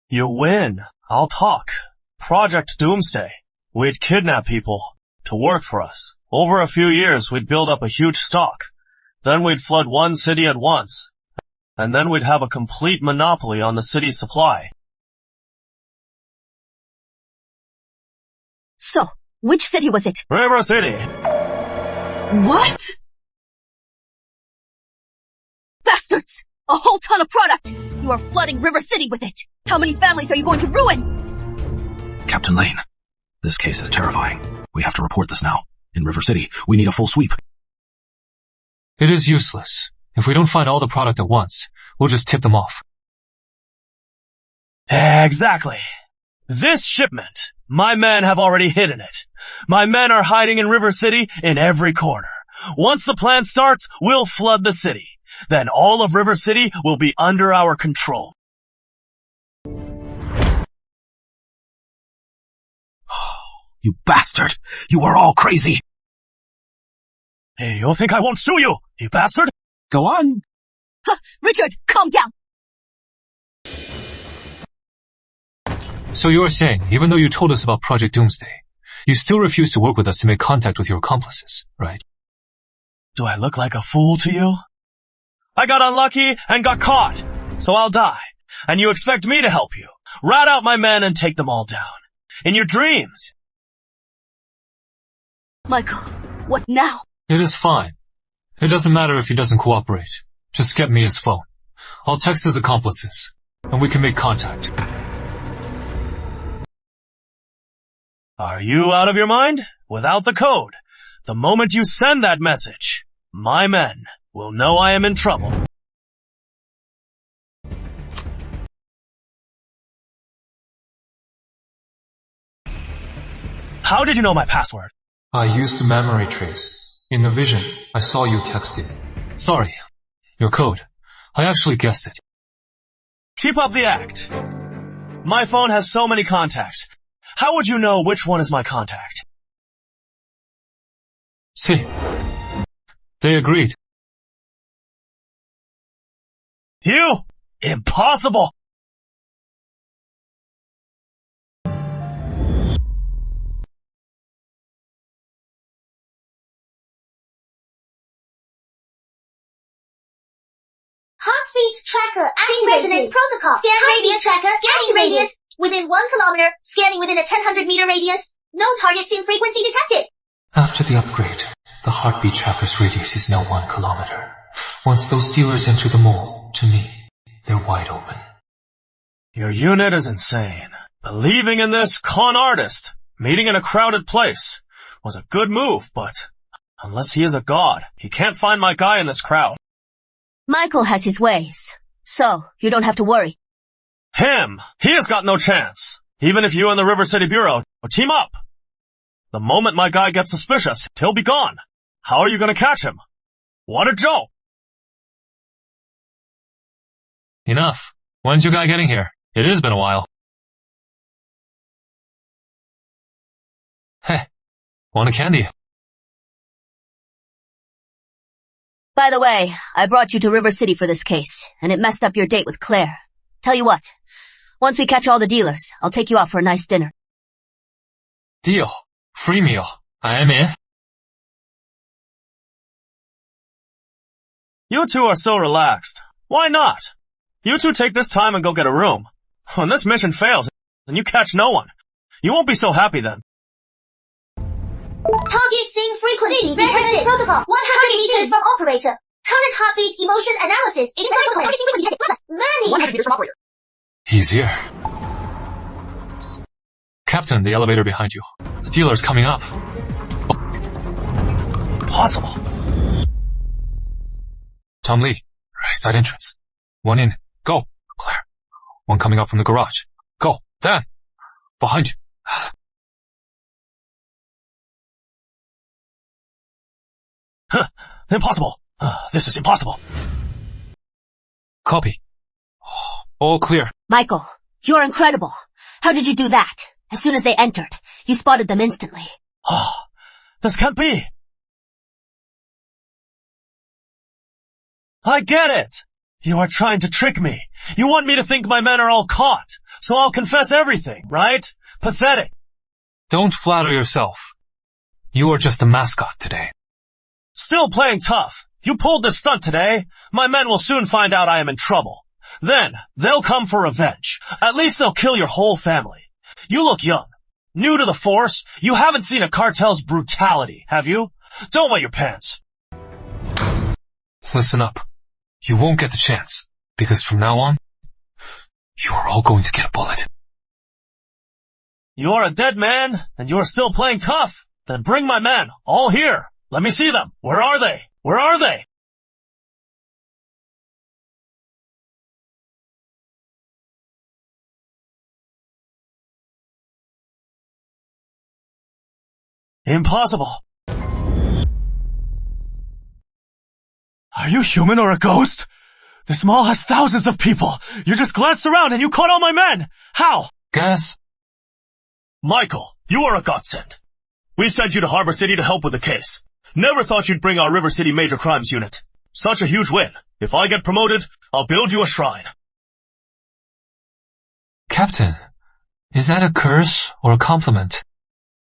S9: You win. I'll talk. Project Doomsday. We'd kidnap people to work for us. Over a few years, we'd build up a huge stock. Then we'd flood one city at once. And then we'd have a complete monopoly on the city's supply.
S5: So, which city was it?
S9: River City.
S5: What? Bastards! A whole ton of product! You are flooding River City with it! How many families are you going to ruin?
S1: Captain Lane, this case is terrifying. We have to report this now. In River City, we need a full sweep.
S2: It is useless. If we don't find all the product at once, we'll just tip them off.
S9: Exactly. This shipment, my men have already hidden it. My men are hiding in River City in every corner. Once the plan starts, we'll flood the city. Then all of River City will be under our control.
S1: You bastard! You are all crazy!
S9: Hey, you think I won't sue you, you bastard?
S1: Go on.
S5: Richard, calm down!
S2: So you're saying, even though you told us about Project Doomsday, you still refuse to work with us to make contact with your accomplices, right?
S9: Do I look like a fool to you? I got unlucky and got caught, so I'll die. And you expect me to help you, rat out my men and take them all down. In your dreams.
S5: Michael, what now?
S2: It is fine. It doesn't matter if he doesn't cooperate. Just get me his phone. I'll text his accomplices, and we can make contact.
S9: Are you out of your mind? Without the code, the moment you send that message, my men will know I am in trouble. How did you know my password?
S2: I used the memory trace. In the vision, I saw you text it. Sorry. Your code. I actually guessed it.
S9: Keep up the act. My phone has so many contacts. How would you know which one is my contact?
S2: See. They agreed.
S9: You? Impossible!
S6: Heartbeat tracker activated. Resonance protocol. Scan radius tracker activated. Within 1 kilometer, scanning within a 1000 meter radius. No targets in frequency detected.
S2: After the upgrade, the heartbeat tracker's radius is now 1 kilometer. Once those dealers enter the mall, to me, they're wide open.
S9: Your unit is insane. Believing in this con artist, meeting in a crowded place, was a good move, but unless he is a god, he can't find my guy in this crowd.
S5: Michael has his ways, so you don't have to worry.
S9: Him! He has got no chance. Even if you and the River City Bureau team up. The moment my guy gets suspicious, he'll be gone. How are you gonna catch him? What a joke!
S2: Enough. When's your guy getting here? It has been a while. Hey, want a candy?
S5: By the way, I brought you to River City for this case, and it messed up your date with Claire. Tell you what, once we catch all the dealers, I'll take you out for a nice dinner.
S2: Deal. Free meal. I am in.
S9: You two are so relaxed. Why not? You two take this time and go get a room. When this mission fails, and you catch no one, you won't be so happy then.
S6: Target sync frequency resonance protocol. 100 meters from operator. Current heartbeat emotion analysis. Manny.
S7: 100 meters from operator.
S2: He's here. Captain, the elevator behind you. The dealer's coming up.
S9: Possible.
S2: Tom Lee, right side entrance. One in. Go. Claire. One coming up from the garage. Go. Dan. Behind you.
S9: Huh. Impossible. This is impossible.
S2: Copy. All clear.
S5: Michael, you're incredible. How did you do that? As soon as they entered, you spotted them instantly.
S9: Oh, this can't be. I get it. You are trying to trick me. You want me to think my men are all caught, so I'll confess everything, right? Pathetic.
S2: Don't flatter yourself. You are just a mascot today.
S9: Still playing tough. You pulled this stunt today. My men will soon find out I am in trouble. Then, they'll come for revenge. At least they'll kill your whole family. You look young. New to the force. You haven't seen a cartel's brutality, have you? Don't wet your pants.
S2: Listen up. You won't get the chance, because from now on, you are all going to get a bullet.
S9: You're a dead man, and you're still playing tough. Then bring my men, all here. Let me see them. Where are they? Where are they? Impossible. Are you human or a ghost? This mall has thousands of people. You just glanced around and you caught all my men. How?
S2: Guess.
S9: Michael, you are a godsend. We sent you to Harbor City to help with the case. Never thought you'd bring our River City Major Crimes Unit. Such a huge win. If I get promoted, I'll build you a shrine.
S2: Captain, is that a curse or a compliment?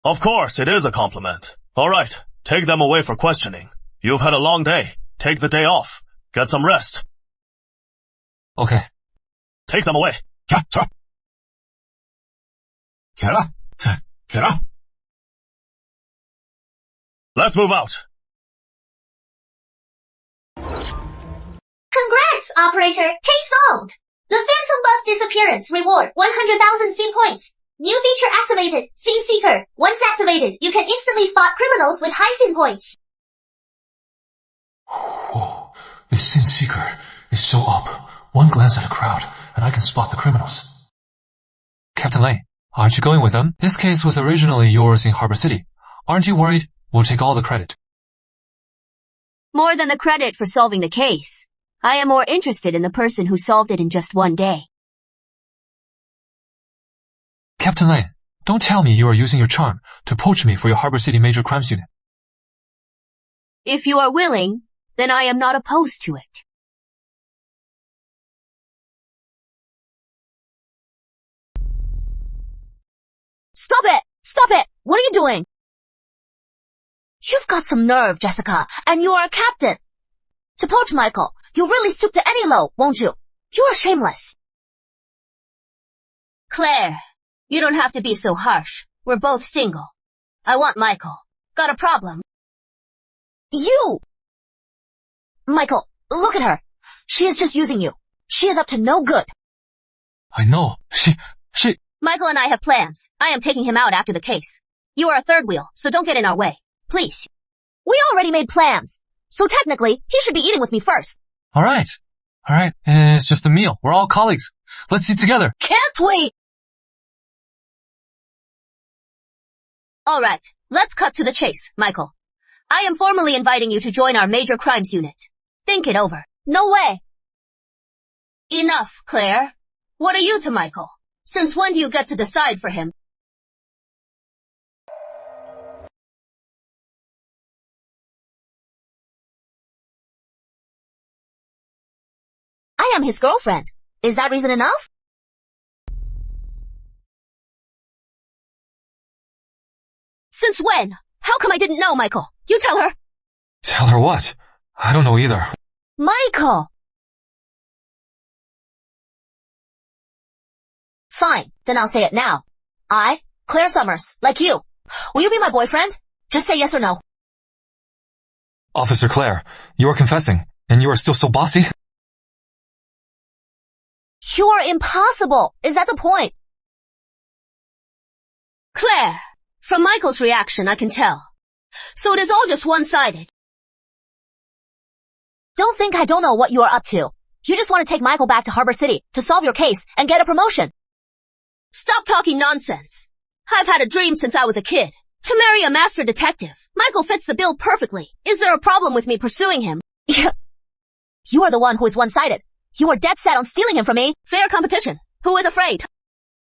S9: Of course, it is a compliment. All right, take them away for questioning. You've had a long day. Take the day off. Get some rest.
S2: Okay.
S9: Take them away.
S1: Get up.
S9: Let's move out.
S6: Congrats, operator. Case solved. The Phantom Bus disappearance reward 100,000 scene points. New feature activated. Scene Seeker. Once activated, you can instantly spot criminals with high scene points.
S2: Whoa, this Sin Seeker is so up. One glance at a crowd, and I can spot the criminals. Captain Lane, aren't you going with them? This case was originally yours in Harbor City. Aren't you worried? We'll take all the credit.
S5: More than the credit for solving the case. I am more interested in the person who solved it in just one day.
S2: Captain Lane, don't tell me you are using your charm to poach me for your Harbor City Major Crimes Unit.
S5: If you are willing, then I am not opposed to it. Stop it! Stop it! What are you doing? You've got some nerve, Jessica, and you are a captain. To poach Michael, you'll really stoop to any low, won't you? You are shameless. Claire, you don't have to be so harsh. We're both single. I want Michael. Got a problem? You! Michael, look at her. She is just using you. She is up to no good.
S2: I know. She...
S5: Michael and I have plans. I am taking him out after the case. You are a third wheel, so don't get in our way. Please. We already made plans. So technically, he should be eating with me first.
S2: Alright. It's just a meal. We're all colleagues. Let's eat together.
S5: Can't we? Alright, let's cut to the chase, Michael. I am formally inviting you to join our Major Crimes Unit. Think it over. No way. Enough, Claire. What are you to Michael? Since when do you get to decide for him? I am his girlfriend. Is that reason enough? Since when? How come I didn't know, Michael? You tell her.
S2: Tell her what? I don't know either.
S5: Michael! Fine, then I'll say it now. I, Claire Summers, like you. Will you be my boyfriend? Just say yes or no.
S2: Officer Claire, you are confessing, and you are still so bossy?
S5: You are impossible. Is that the point? Claire, from Michael's reaction, I can tell. So it is all just one-sided. Don't think I don't know what you are up to. You just want to take Michael back to Harbor City to solve your case and get a promotion. Stop talking nonsense. I've had a dream since I was a kid. To marry a master detective. Michael fits the bill perfectly. Is there a problem with me pursuing him? You are the one who is one-sided. You are dead set on stealing him from me. Fair competition. Who is afraid?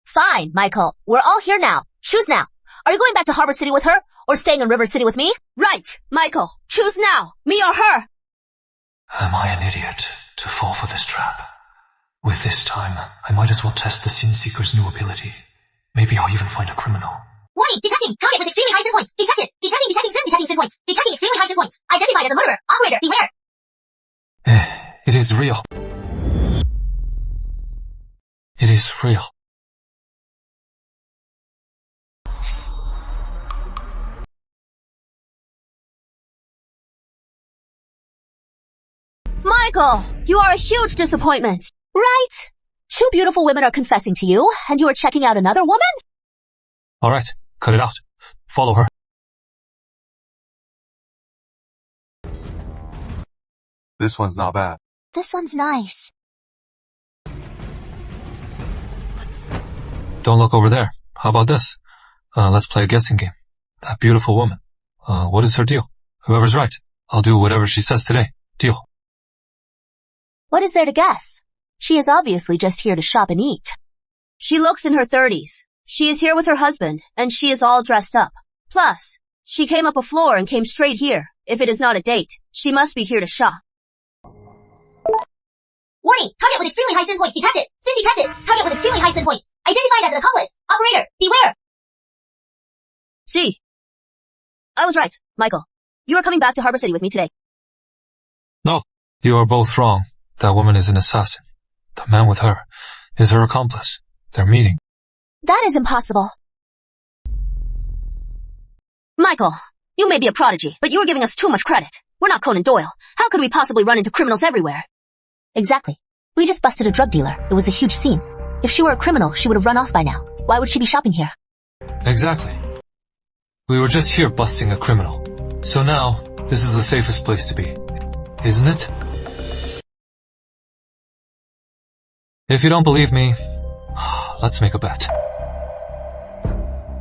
S5: Fine, Michael. We're all here now. Choose now. Are you going back to Harbor City with her, or staying in River City with me? Right, Michael. Choose now. Me or her.
S2: Am I an idiot to fall for this trap? With this time, I might as well test the Sin Seeker's new ability. Maybe I'll even find a criminal.
S6: Warning, detecting, target with extremely high sin points. Detected, detecting sin points. Detecting extremely high sin points. Identified as a murderer. Operator, beware.
S2: It is real. It is real.
S5: Michael, you are a huge disappointment. Right? Two beautiful women are confessing to you, and you are checking out another woman?
S2: Alright, cut it out. Follow her.
S3: This one's not bad.
S10: This one's nice.
S2: Don't look over there. How about this? Let's play a guessing game. That beautiful woman. What is her deal? Whoever's right. I'll do whatever she says today. Deal.
S5: What is there to guess? She is obviously just here to shop and eat. She looks in her 30s. She is here with her husband, and she is all dressed up. Plus, she came up a floor and came straight here. If it is not a date, she must be here to shop.
S6: Warning, target with extremely high sin points. Detected. Sin detected. Target with extremely high sin points. Identified as an accomplice. Operator, beware.
S5: See. I was right, Michael. You are coming back to Harbor City with me today.
S2: No, you are both wrong. That woman is an assassin. The man with her is her accomplice. They're meeting.
S5: That is impossible. Michael, you may be a prodigy, but you are giving us too much credit. We're not Conan Doyle. How could we possibly run into criminals everywhere? Exactly. We just busted a drug dealer. It was a huge scene. If she were a criminal, she would have run off by now. Why would she be shopping here?
S2: Exactly. We were just here busting a criminal. So now, this is the safest place to be. isn't it? If you don't believe me, let's make a bet.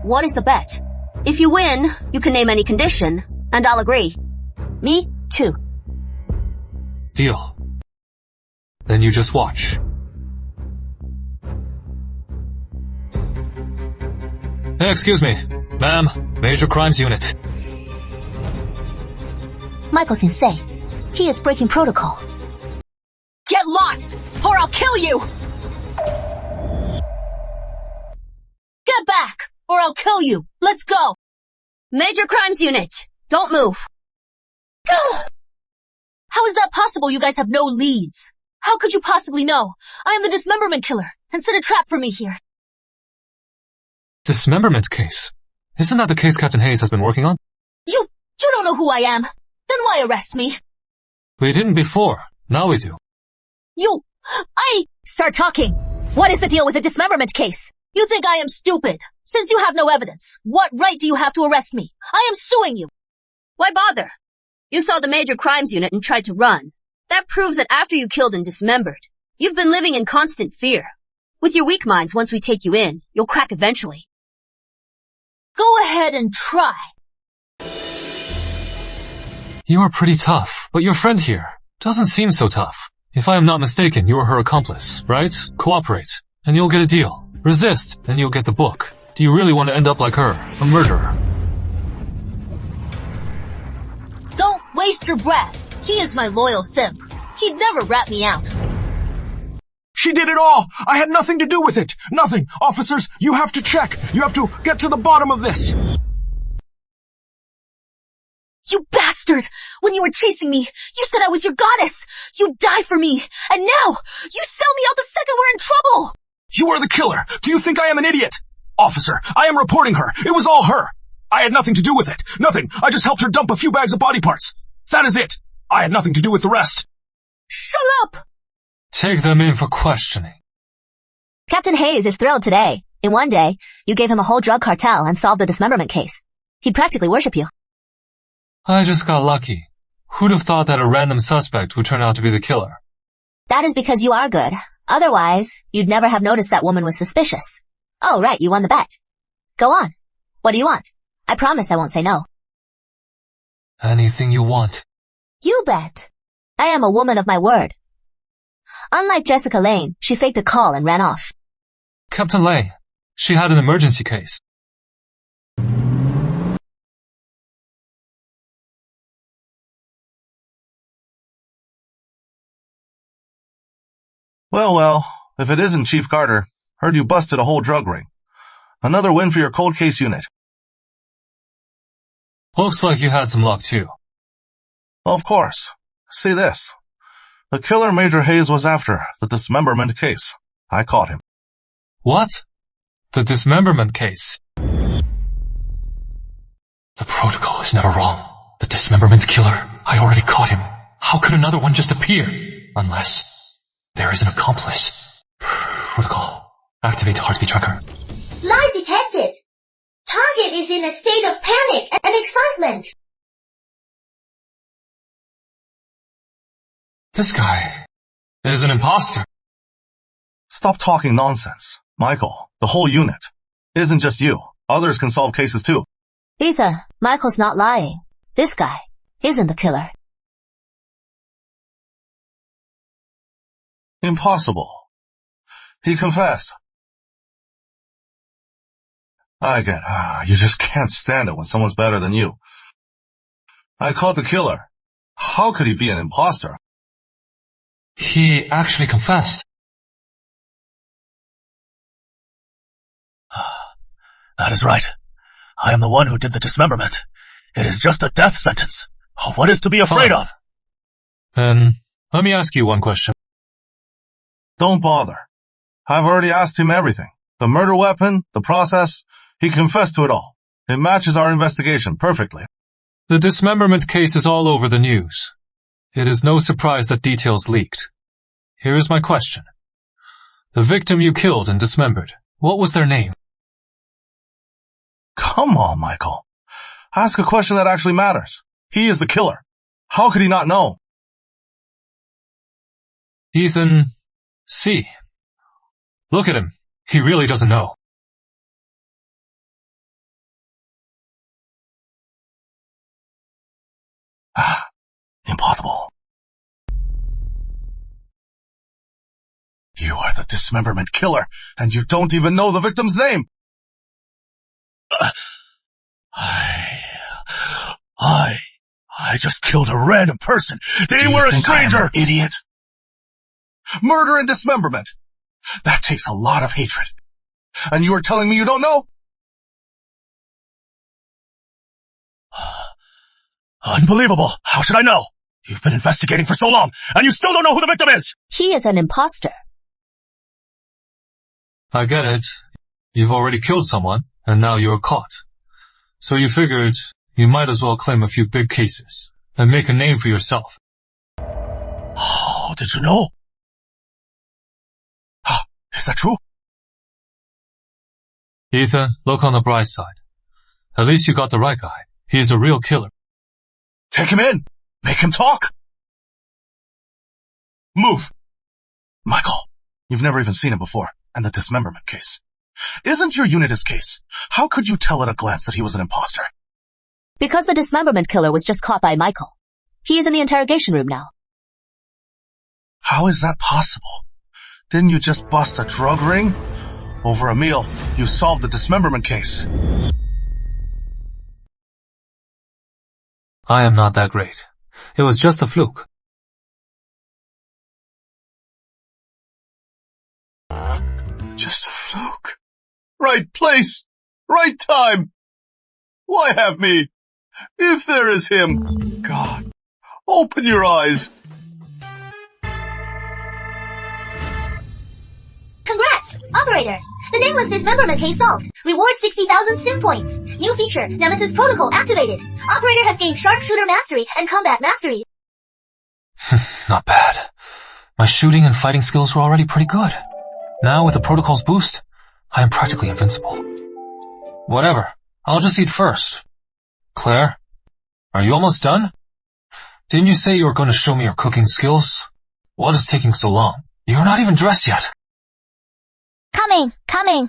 S5: What is the bet? If you win, you can name any condition, and I'll agree. Me, too.
S2: Deal. Then you just watch. Hey, excuse me. Ma'am, Major Crimes Unit.
S5: Michael's insane. He is breaking protocol.
S6: Get lost, or I'll kill you! Get back, or I'll kill you. Let's go.
S5: Major Crimes Unit, don't move.
S6: How is that possible? You guys have no leads. How could you possibly know? I am the dismemberment killer, and set a trap for me here.
S2: Dismemberment case? Isn't that the case Captain Hayes has been working on?
S6: You don't know who I am. Then why arrest me?
S2: We didn't before. Now we do.
S6: Start talking. What is the deal with the dismemberment case? You think I am stupid? Since you have no evidence, what right do you have to arrest me? I am suing you.
S5: Why bother? You saw the Major Crimes Unit and tried to run. That proves that after you killed and dismembered, you've been living in constant fear. With your weak minds, once we take you in, you'll crack eventually.
S6: Go ahead and try.
S2: You are pretty tough, but your friend here doesn't seem so tough. If I am not mistaken, you are her accomplice, right? Cooperate, and you'll get a deal. Resist, and you'll get the book. Do you really want to end up like her, a murderer?
S6: Don't waste your breath. He is my loyal simp. He'd never rat me out.
S7: She did it all! I had nothing to do with it! Nothing! Officers, you have to check! You have to get to the bottom of this!
S6: You bastard! When you were chasing me, you said I was your goddess! You'd die for me! And now, you sell me out the second we're in trouble!
S7: You are the killer! Do you think I am an idiot? Officer, I am reporting her! It was all her! I had nothing to do with it! Nothing! I just helped her dump a few bags of body parts! That is it! I had nothing to do with the rest!
S6: Shut up!
S2: Take them in for questioning.
S5: Captain Hayes is thrilled today. In one day, you gave him a whole drug cartel and solved the dismemberment case. He'd practically worship you.
S2: I just got lucky. Who'd have thought that a random suspect would turn out to be the killer?
S5: That is because you are good. Otherwise, you'd never have noticed that woman was suspicious. Oh, right, you won the bet. Go on. What do you want? I promise I won't say no.
S2: Anything you want.
S5: You bet. I am a woman of my word. Unlike Jessica Lane, she faked a call and ran off.
S2: Captain Lane, she had an emergency case.
S3: Well, if it isn't Chief Carter, heard you busted a whole drug ring. Another win for your cold case unit.
S2: Looks like you had some luck too.
S3: Of course. See this. The killer Major Hayes was after, the dismemberment case. I caught him.
S2: What? The dismemberment case? The protocol is never wrong. The dismemberment killer, I already caught him. How could another one just appear? Unless there is an accomplice. Protocol. Activate heartbeat tracker.
S6: Lie detected. Target is in a state of panic and excitement.
S2: This guy is an imposter.
S3: Stop talking nonsense. Michael, the whole unit. It isn't just you. Others can solve cases too.
S5: Ethan, Michael's not lying. This guy isn't the killer.
S3: Impossible. He confessed. I get, you just can't stand it when someone's better than you. I caught the killer. How could he be an imposter?
S2: He actually confessed.
S4: That is right. I am the one who did the dismemberment. It is just a death sentence. What is to be afraid of?
S2: Then, let me ask you one question.
S3: Don't bother. I've already asked him everything. The murder weapon, the process, he confessed to it all. It matches our investigation perfectly.
S2: The dismemberment case is all over the news. It is no surprise that details leaked. Here is my question. The victim you killed and dismembered, what was their name?
S3: Come on, Michael. Ask a question that actually matters. He is the killer. How could he not know?
S2: Ethan, see. Look at him. He really doesn't know.
S3: Impossible. You are the dismemberment killer, and you don't even know the victim's name.
S4: I just killed a random person. They
S3: Do you
S4: were a
S3: think I am an
S4: stranger.
S3: idiot? Murder and dismemberment. That takes a lot of hatred. And you are telling me you don't know?
S4: Unbelievable. How should I know? You've been investigating for so long, and you still don't know who the victim is.
S5: He is an imposter.
S2: I get it. You've already killed someone, and now you're caught. So you figured you might as well claim a few big cases and make a name for yourself.
S4: How did you know?
S3: Is that true?
S2: Ethan, look on the bright side. At least you got the right guy. He's a real killer.
S3: Take him in. Make him talk. Move. Michael, you've never even seen him before, and the dismemberment case. Isn't your unit his case? How could you tell at a glance that he was an imposter?
S5: Because the dismemberment killer was just caught by Michael. He is in the interrogation room now.
S3: How is that possible? Didn't you just bust a drug ring? Over a meal, you solved the dismemberment case.
S2: I am not that great. It was just a fluke.
S3: Just a fluke. Right place, right time. Why have me? If there is him, God, open your eyes.
S6: Congrats! Operator! The nameless dismemberment case solved. Reward 60,000 sim points. New feature, Nemesis Protocol activated. Operator has gained sharpshooter mastery and combat mastery.
S2: Not bad. My shooting and fighting skills were already pretty good. Now with the protocol's boost, I am practically invincible. Whatever. I'll just eat first. Claire, are you almost done? Didn't you say you were going to show me your cooking skills? What is taking so long? You're not even dressed yet.
S5: Coming.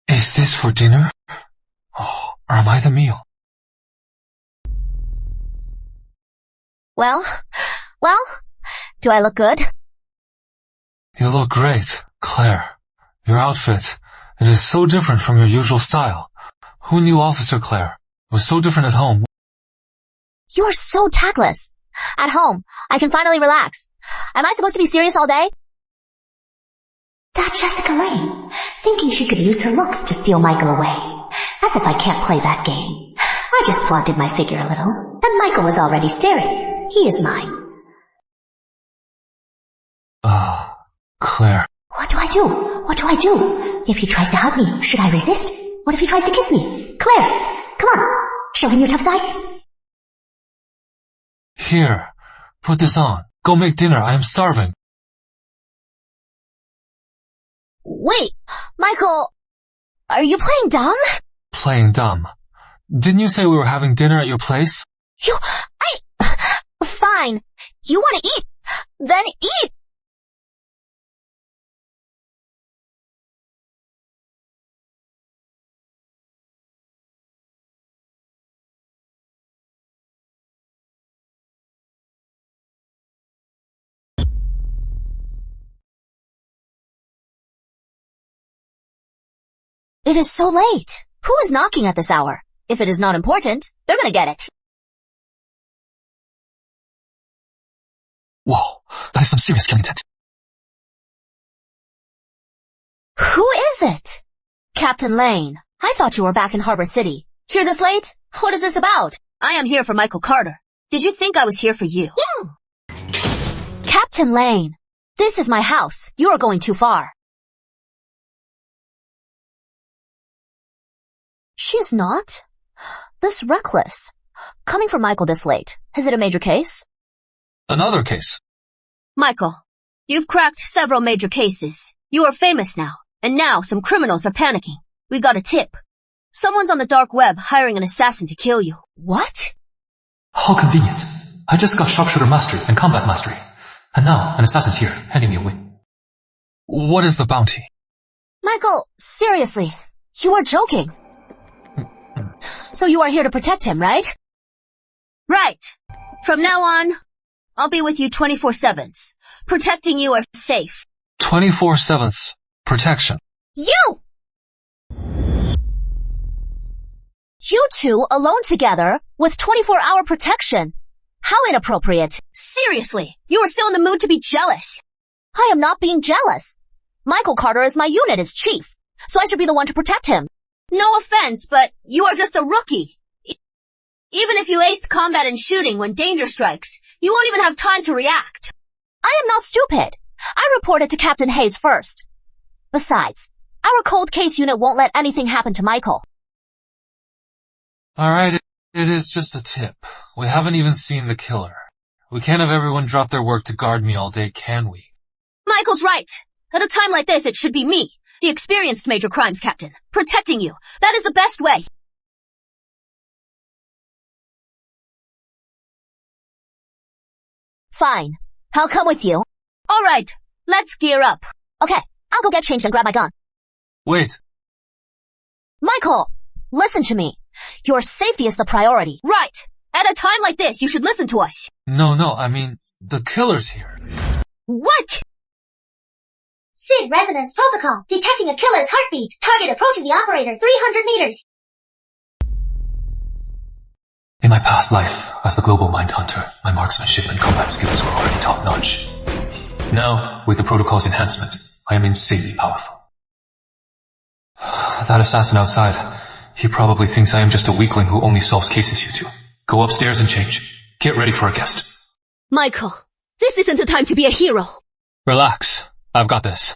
S2: Is this for dinner? Oh, or am I the meal?
S5: Well, do I look good?
S2: You look great, Claire. Your outfit, it is so different from your usual style. Who knew Officer Claire was so different at home?
S5: You are so tactless. At home, I can finally relax. Am I supposed to be serious all day?
S10: That Jessica Lane, thinking she could use her looks to steal Michael away. As if I can't play that game. I just flaunted my figure a little, and Michael was already staring. He is mine.
S2: Claire.
S10: What do I do? What do I do? If he tries to hug me, should I resist? What if he tries to kiss me? Claire, come on, show him your tough side.
S2: Here, put this on. Go make dinner, I am starving.
S5: Wait, Michael, are you playing dumb?
S2: Playing dumb. Didn't you say we were having dinner at your place?
S5: Fine. You want to eat? Then eat! It is so late. Who is knocking at this hour? If it is not important, they're gonna get it.
S2: Whoa, that is some serious killing intent.
S5: Who is it? Captain Lane, I thought you were back in Harbor City. Here this late? What is this about? I am here for Michael Carter. Did you think I was here for you? Captain Lane, this is my house. You are going too far. She is not. This Ruthless. Coming from Michael this late. Is it a major case?
S2: Another case.
S5: Michael, you've cracked several major cases. You are famous now. And now some criminals are panicking. We got a tip. Someone's on the dark web hiring an assassin to kill you. What?
S2: How convenient. I just got sharpshooter mastery and combat mastery. And now an assassin's here, handing me a win. What is the bounty?
S5: Michael, seriously, you are joking. So you are here to protect him, right? Right. From now on, I'll be with you 24/7. Protecting you are safe.
S2: 24/7 protection.
S5: You two alone together with 24-hour protection. How inappropriate. Seriously, you are still in the mood to be jealous. I am not being jealous. Michael Carter is my unit as chief, so I should be the one to protect him. No offense, but you are just a rookie. Even if you aced combat and shooting when danger strikes, you won't even have time to react. I am not stupid. I reported to Captain Hayes first. Besides, our cold case unit won't let anything happen to Michael.
S2: Alright, it is just a tip. We haven't even seen the killer. We can't have everyone drop their work to guard me all day, can we?
S5: Michael's right. At a time like this, it should be me, the experienced major crimes captain, protecting you. That is the best way. Fine. I'll come with you. Alright, let's gear up. Okay, I'll go get changed and grab my gun.
S2: Wait.
S5: Michael, listen to me. Your safety is the priority. Right. At a time like this, you should listen to us.
S2: No, I mean, the killer's here.
S5: What?
S6: SID resonance protocol. Detecting a killer's heartbeat. Target approaching the operator 300 meters.
S2: In my past life, as the global mind hunter, my marksmanship and combat skills were already top-notch. Now, with the protocol's enhancement, I am insanely powerful. That assassin outside, he probably thinks I am just a weakling who only solves cases, you two. Go upstairs and change. Get ready for a guest.
S5: Michael, this isn't the time to be a hero.
S2: Relax. I've got this.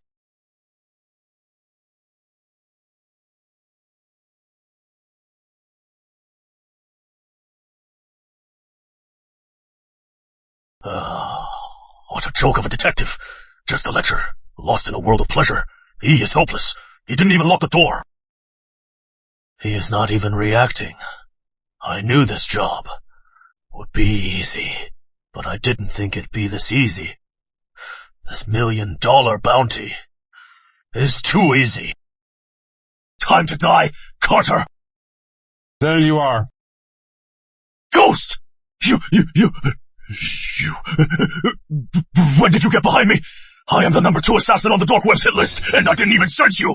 S4: What a joke of a detective. Just a lecture. Lost in a world of pleasure. He is hopeless. He didn't even lock the door. He is not even reacting. I knew this job would be easy, but I didn't think it'd be this easy. This $1 million bounty is too easy. Time to die, Carter!
S2: There you are.
S4: Ghost! You... When did you get behind me? I am the number 2 assassin on the dark web's hit list, and I didn't even sense you!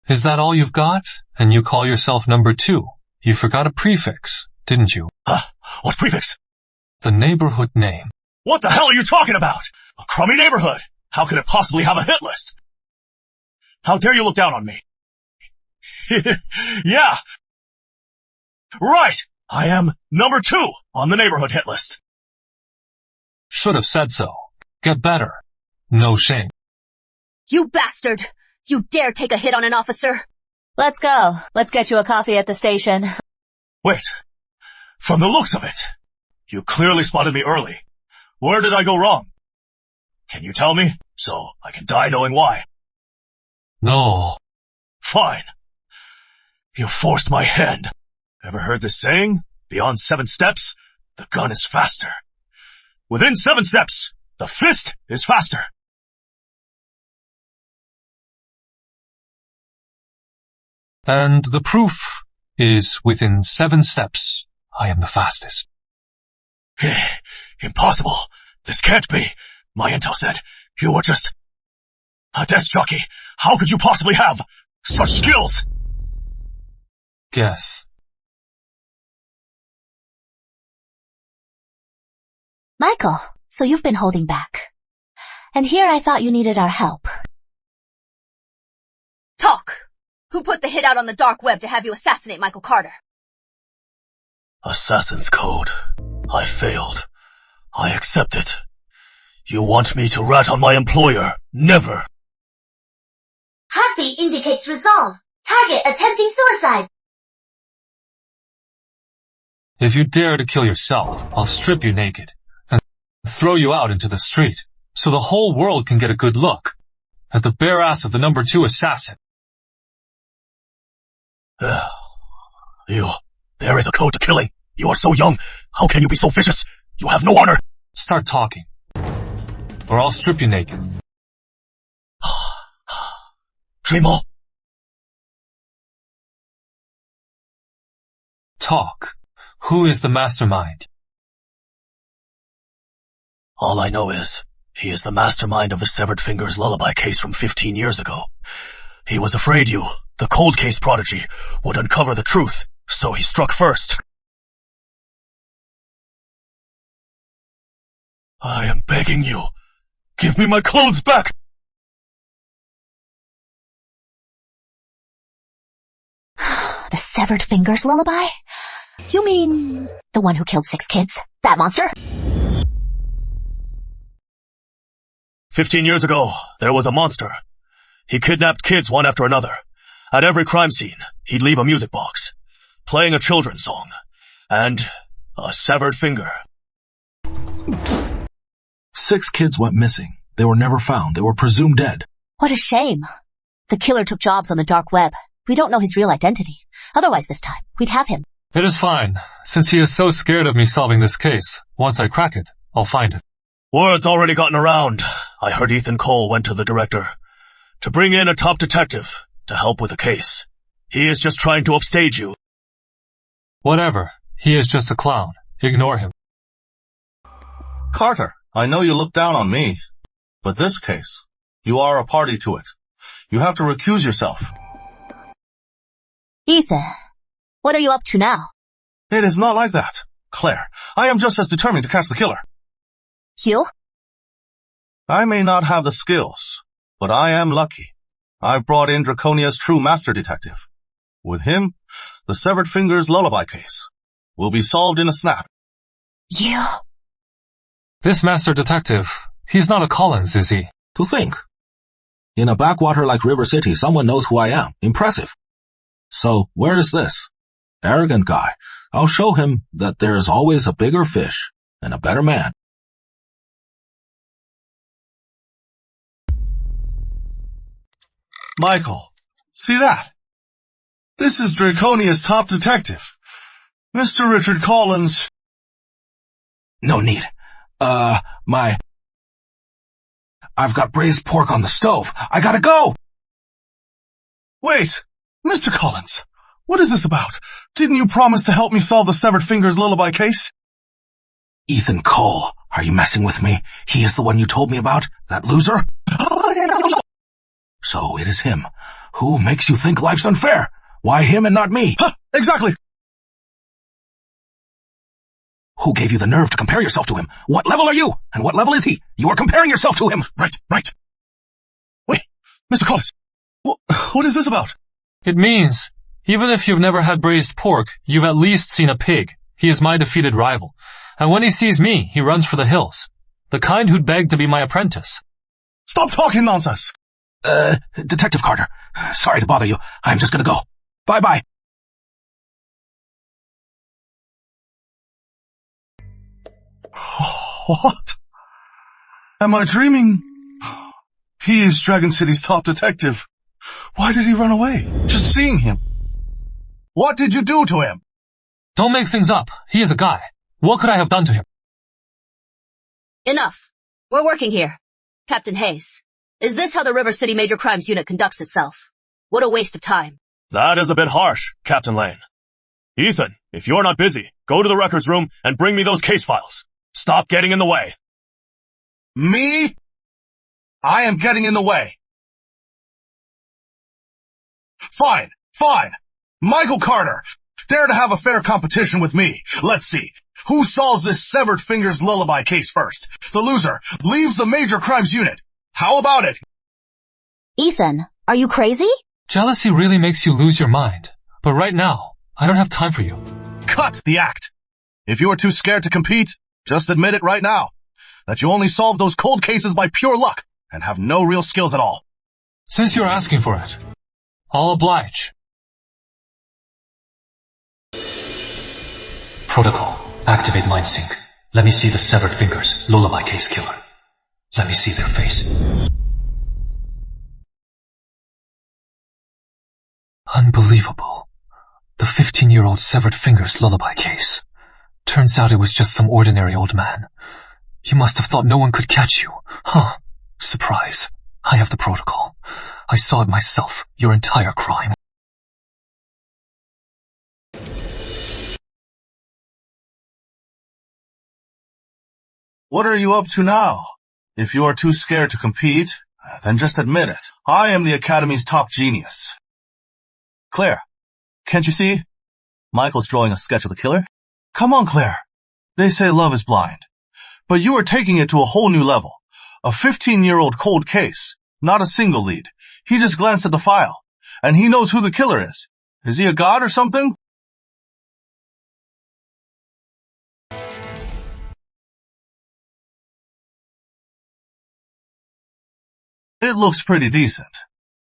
S2: Is that all you've got? And you call yourself number 2? You forgot a prefix, didn't you?
S4: What prefix?
S2: The neighborhood name.
S4: What the hell are you talking about? A crummy neighborhood. How could it possibly have a hit list? How dare you look down on me? Yeah. Right. I am number 2 on the neighborhood hit list.
S2: Should have said so. Get better. No shame.
S5: You bastard! You dare take a hit on an officer? Let's go. Let's get you a coffee at the station.
S4: Wait. From the looks of it, you clearly spotted me early. Where did I go wrong? Can you tell me, so I can die knowing why?
S2: No.
S4: Fine. You forced my hand. Ever heard this saying? Beyond 7 steps, the gun is faster. Within 7 steps, the fist is faster.
S2: And the proof is within 7 steps, I am the fastest.
S4: Impossible. This can't be. My intel said you were just a desk jockey. How could you possibly have such skills?
S2: Guess.
S5: Michael, so you've been holding back. And here I thought you needed our help. Talk! Who put the hit out on the dark web to have you assassinate Michael Carter?
S4: Assassin's Code. I failed. I accept it. You want me to rat on my employer? Never.
S6: Heartbeat indicates resolve. Target attempting suicide.
S2: If you dare to kill yourself, I'll strip you naked and throw you out into the street. so the whole world can get a good look at the bare ass of the number 2 assassin.
S4: There is a code to killing. You are so young. How can you be so vicious? You have no honor.
S2: Start talking, or I'll strip you naked.
S4: Dream all.
S2: Talk. Who is the mastermind?
S4: All I know is, he is the mastermind of the Severed Fingers lullaby case from 15 years ago. He was afraid you, the cold case prodigy, would uncover the truth, so he struck first. I am begging you. Give me my clothes back!
S5: The Severed Fingers lullaby? You mean the one who killed 6 kids? That monster?
S4: 15 years ago, there was a monster. He kidnapped kids one after another. At every crime scene, he'd leave a music box, playing a children's song, and a severed finger.
S1: 6 kids went missing. They were never found. They were presumed dead.
S5: What a shame. The killer took jobs on the dark web. We don't know his real identity. Otherwise this time, we'd have him.
S2: It is fine. Since he is so scared of me solving this case, once I crack it, I'll find it.
S4: Word's already gotten around. I heard Ethan Cole went to the director to bring in a top detective to help with the case. He is just trying to upstage you.
S2: Whatever. He is just a clown. Ignore him.
S3: Carter, I know you look down on me, but this case, you are a party to it. You have to recuse yourself.
S5: Ethan, what are you up to now?
S3: It is not like that. Claire, I am just as determined to catch the killer.
S5: You?
S3: I may not have the skills, but I am lucky. I've brought in Draconia's true master detective. With him, the Severed Fingers lullaby case will be solved in a snap.
S5: You?
S2: This master detective, he's not a Collins, is he?
S1: To think. In a backwater like River City, someone knows who I am. Impressive. So, where is this? Arrogant guy. I'll show him that there is always a bigger fish and a better man.
S3: Michael, see that? This is Draconia's top detective, Mr. Richard Collins.
S1: No need. I've got braised pork on the stove. I gotta go!
S3: Wait, Mr. Collins, what is this about? Didn't you promise to help me solve the Severed Fingers lullaby case?
S1: Ethan Cole, are you messing with me? He is the one you told me about? That loser? So it is him. Who makes you think life's unfair? Why him and not me?
S3: Exactly.
S1: Who gave you the nerve to compare yourself to him? What level are you? And what level is he? You are comparing yourself to him.
S3: Right. Wait, Mr. Collins, what is this about?
S2: It means, even if you've never had braised pork, you've at least seen a pig. He is my defeated rival. And when he sees me, he runs for the hills. The kind who'd beg to be my apprentice.
S3: Stop talking nonsense.
S1: Detective Carter, sorry to bother you. I'm just gonna go. Bye-bye.
S3: What? Am I dreaming? He is Dragon City's top detective. Why did he run away? Just seeing him. What did you do to him?
S2: Don't make things up. He is a guy. What could I have done to him?
S5: Enough. We're working here. Captain Hayes, is this how the River City Major Crimes Unit conducts itself? What a waste of time.
S4: That is a bit harsh, Captain Lane. Ethan, if you're not busy, go to the records room and bring me those case files. Stop getting in the way.
S3: Me? I am getting in the way. Fine. Michael Carter, dare to have a fair competition with me. Let's see. Who solves this Severed Fingers lullaby case first? The loser leaves the Major Crimes Unit. How about it?
S5: Ethan, are you crazy?
S2: Jealousy really makes you lose your mind. But right now, I don't have time for you.
S3: Cut the act. If you are too scared to compete, just admit it right now. That you only solve those cold cases by pure luck and have no real skills at all.
S2: Since you're asking for it, I'll oblige. Protocol. Activate mind sync. Let me see the Severed Fingers lullaby case killer. Let me see their face. Unbelievable. The 15-year-old severed fingers lullaby case. Turns out it was just some ordinary old man. You must have thought no one could catch you. Huh. Surprise. I have the protocol. I saw it myself, your entire crime.
S3: What are you up to now? If you are too scared to compete, then just admit it. I am the Academy's top genius. Claire, can't you see? Michael's drawing a sketch of the killer. Come on, Claire. They say love is blind. But you are taking it to a whole new level. A 15-year-old cold case. Not a single lead. He just glanced at the file. And he knows who the killer is. Is he a god or something? It looks pretty decent.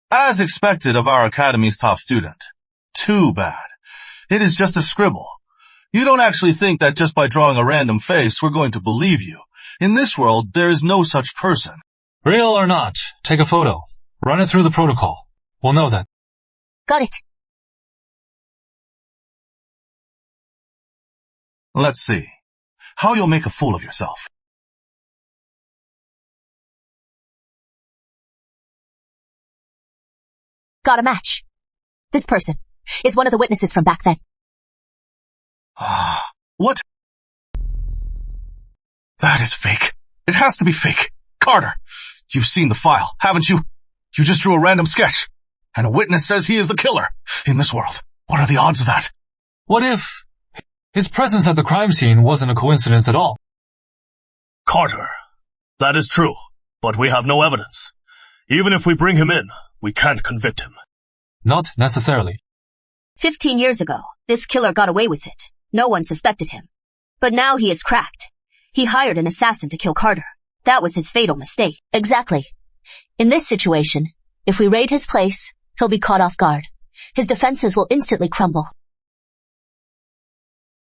S3: As expected of our Academy's top student. Too bad. It is just a scribble. You don't actually think that just by drawing a random face we're going to believe you. In this world, there is no such person.
S2: Real or not, take a photo. Run it through the protocol. We'll know that.
S5: Got it.
S3: Let's see. How you'll make a fool of yourself.
S5: Got a match. This person is one of the witnesses from back then.
S3: What? That is fake. It has to be fake. Carter, you've seen the file, haven't you? You just drew a random sketch. And a witness says he is the killer. In this world, what are the odds of that?
S2: What if his presence at the crime scene wasn't a coincidence at all?
S4: Carter, that is true, but we have no evidence. Even if we bring him in, we can't convict him.
S2: Not necessarily.
S5: 15 years ago, this killer got away with it. No one suspected him. But now he is cracked. He hired an assassin to kill Carter. That was his fatal mistake. Exactly. In this situation, if we raid his place, he'll be caught off guard. His defenses will instantly crumble.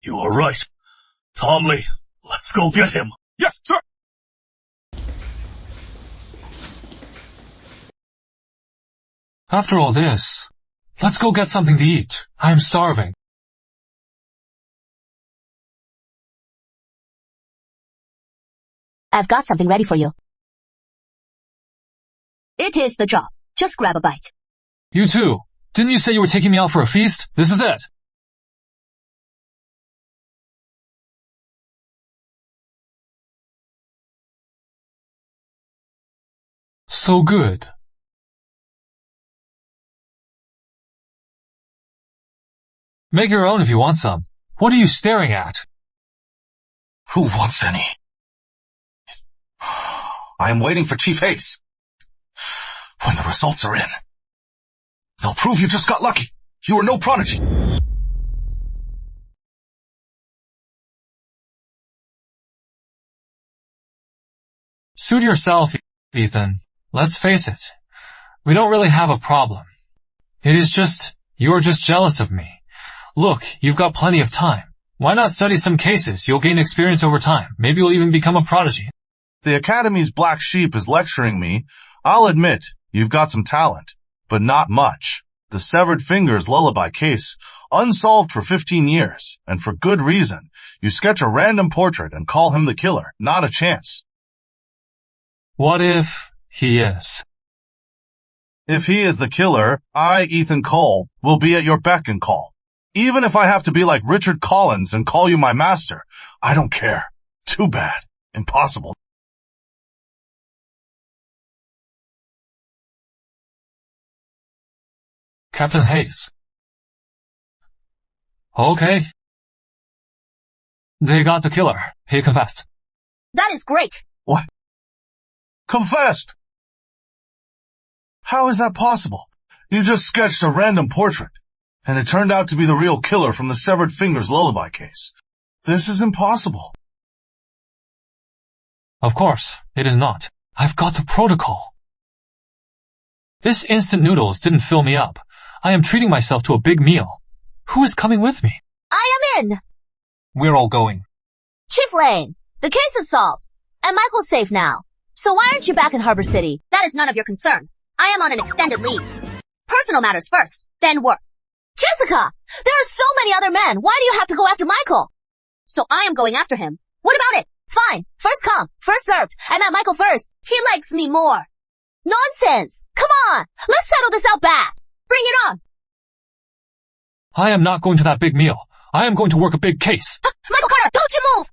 S4: You are right. Tomley, let's go get him.
S9: Yes, sir!
S2: After all this, let's go get something to eat. I'm starving.
S5: I've got something ready for you. It is the job. Just grab a bite.
S2: You too. Didn't you say you were taking me out for a feast? This is it. So good. Make your own if you want some. What are you staring at?
S3: Who wants any? I am waiting for Chief Hayes. When the results are in, they'll prove you just got lucky. You were no prodigy.
S2: Suit yourself, Ethan. Let's face it. We don't really have a problem. It is just, you're just jealous of me. Look, you've got plenty of time. Why not study some cases? You'll gain experience over time. Maybe you'll even become a prodigy.
S3: The Academy's black sheep is lecturing me. I'll admit, you've got some talent, but not much. The severed fingers lullaby case, unsolved for 15 years, and for good reason. You sketch a random portrait and call him the killer. Not a chance.
S2: What if he is?
S3: If he is the killer, I, Ethan Cole, will be at your beck and call. Even if I have to be like Richard Collins and call you my master, I don't care. Too bad. Impossible.
S2: Captain Hayes. Okay. They got the killer. He confessed.
S5: That is great.
S3: What? Confessed? How is that possible? You just sketched a random portrait, and it turned out to be the real killer from the severed fingers lullaby case. This is impossible.
S2: Of course, it is not. I've got the protocol. This instant noodles didn't fill me up. I am treating myself to a big meal. Who is coming with me?
S5: I am in.
S2: We're all going.
S5: Chief Lane, the case is solved, and Michael's safe now. So why aren't you back in Harbor City?
S6: That is none of your concern. I am on an extended leave. Personal matters first, then work.
S5: Jessica! There are so many other men. Why do you have to go after Michael?
S6: So I am going after him. What about it?
S5: Fine. First come, first served. I met Michael first.
S6: He likes me more.
S5: Nonsense! Come on! Let's settle this out back!
S6: Bring it on!
S2: I am not going to that big meal. I am going to work a big case.
S6: Michael Carter, don't you move!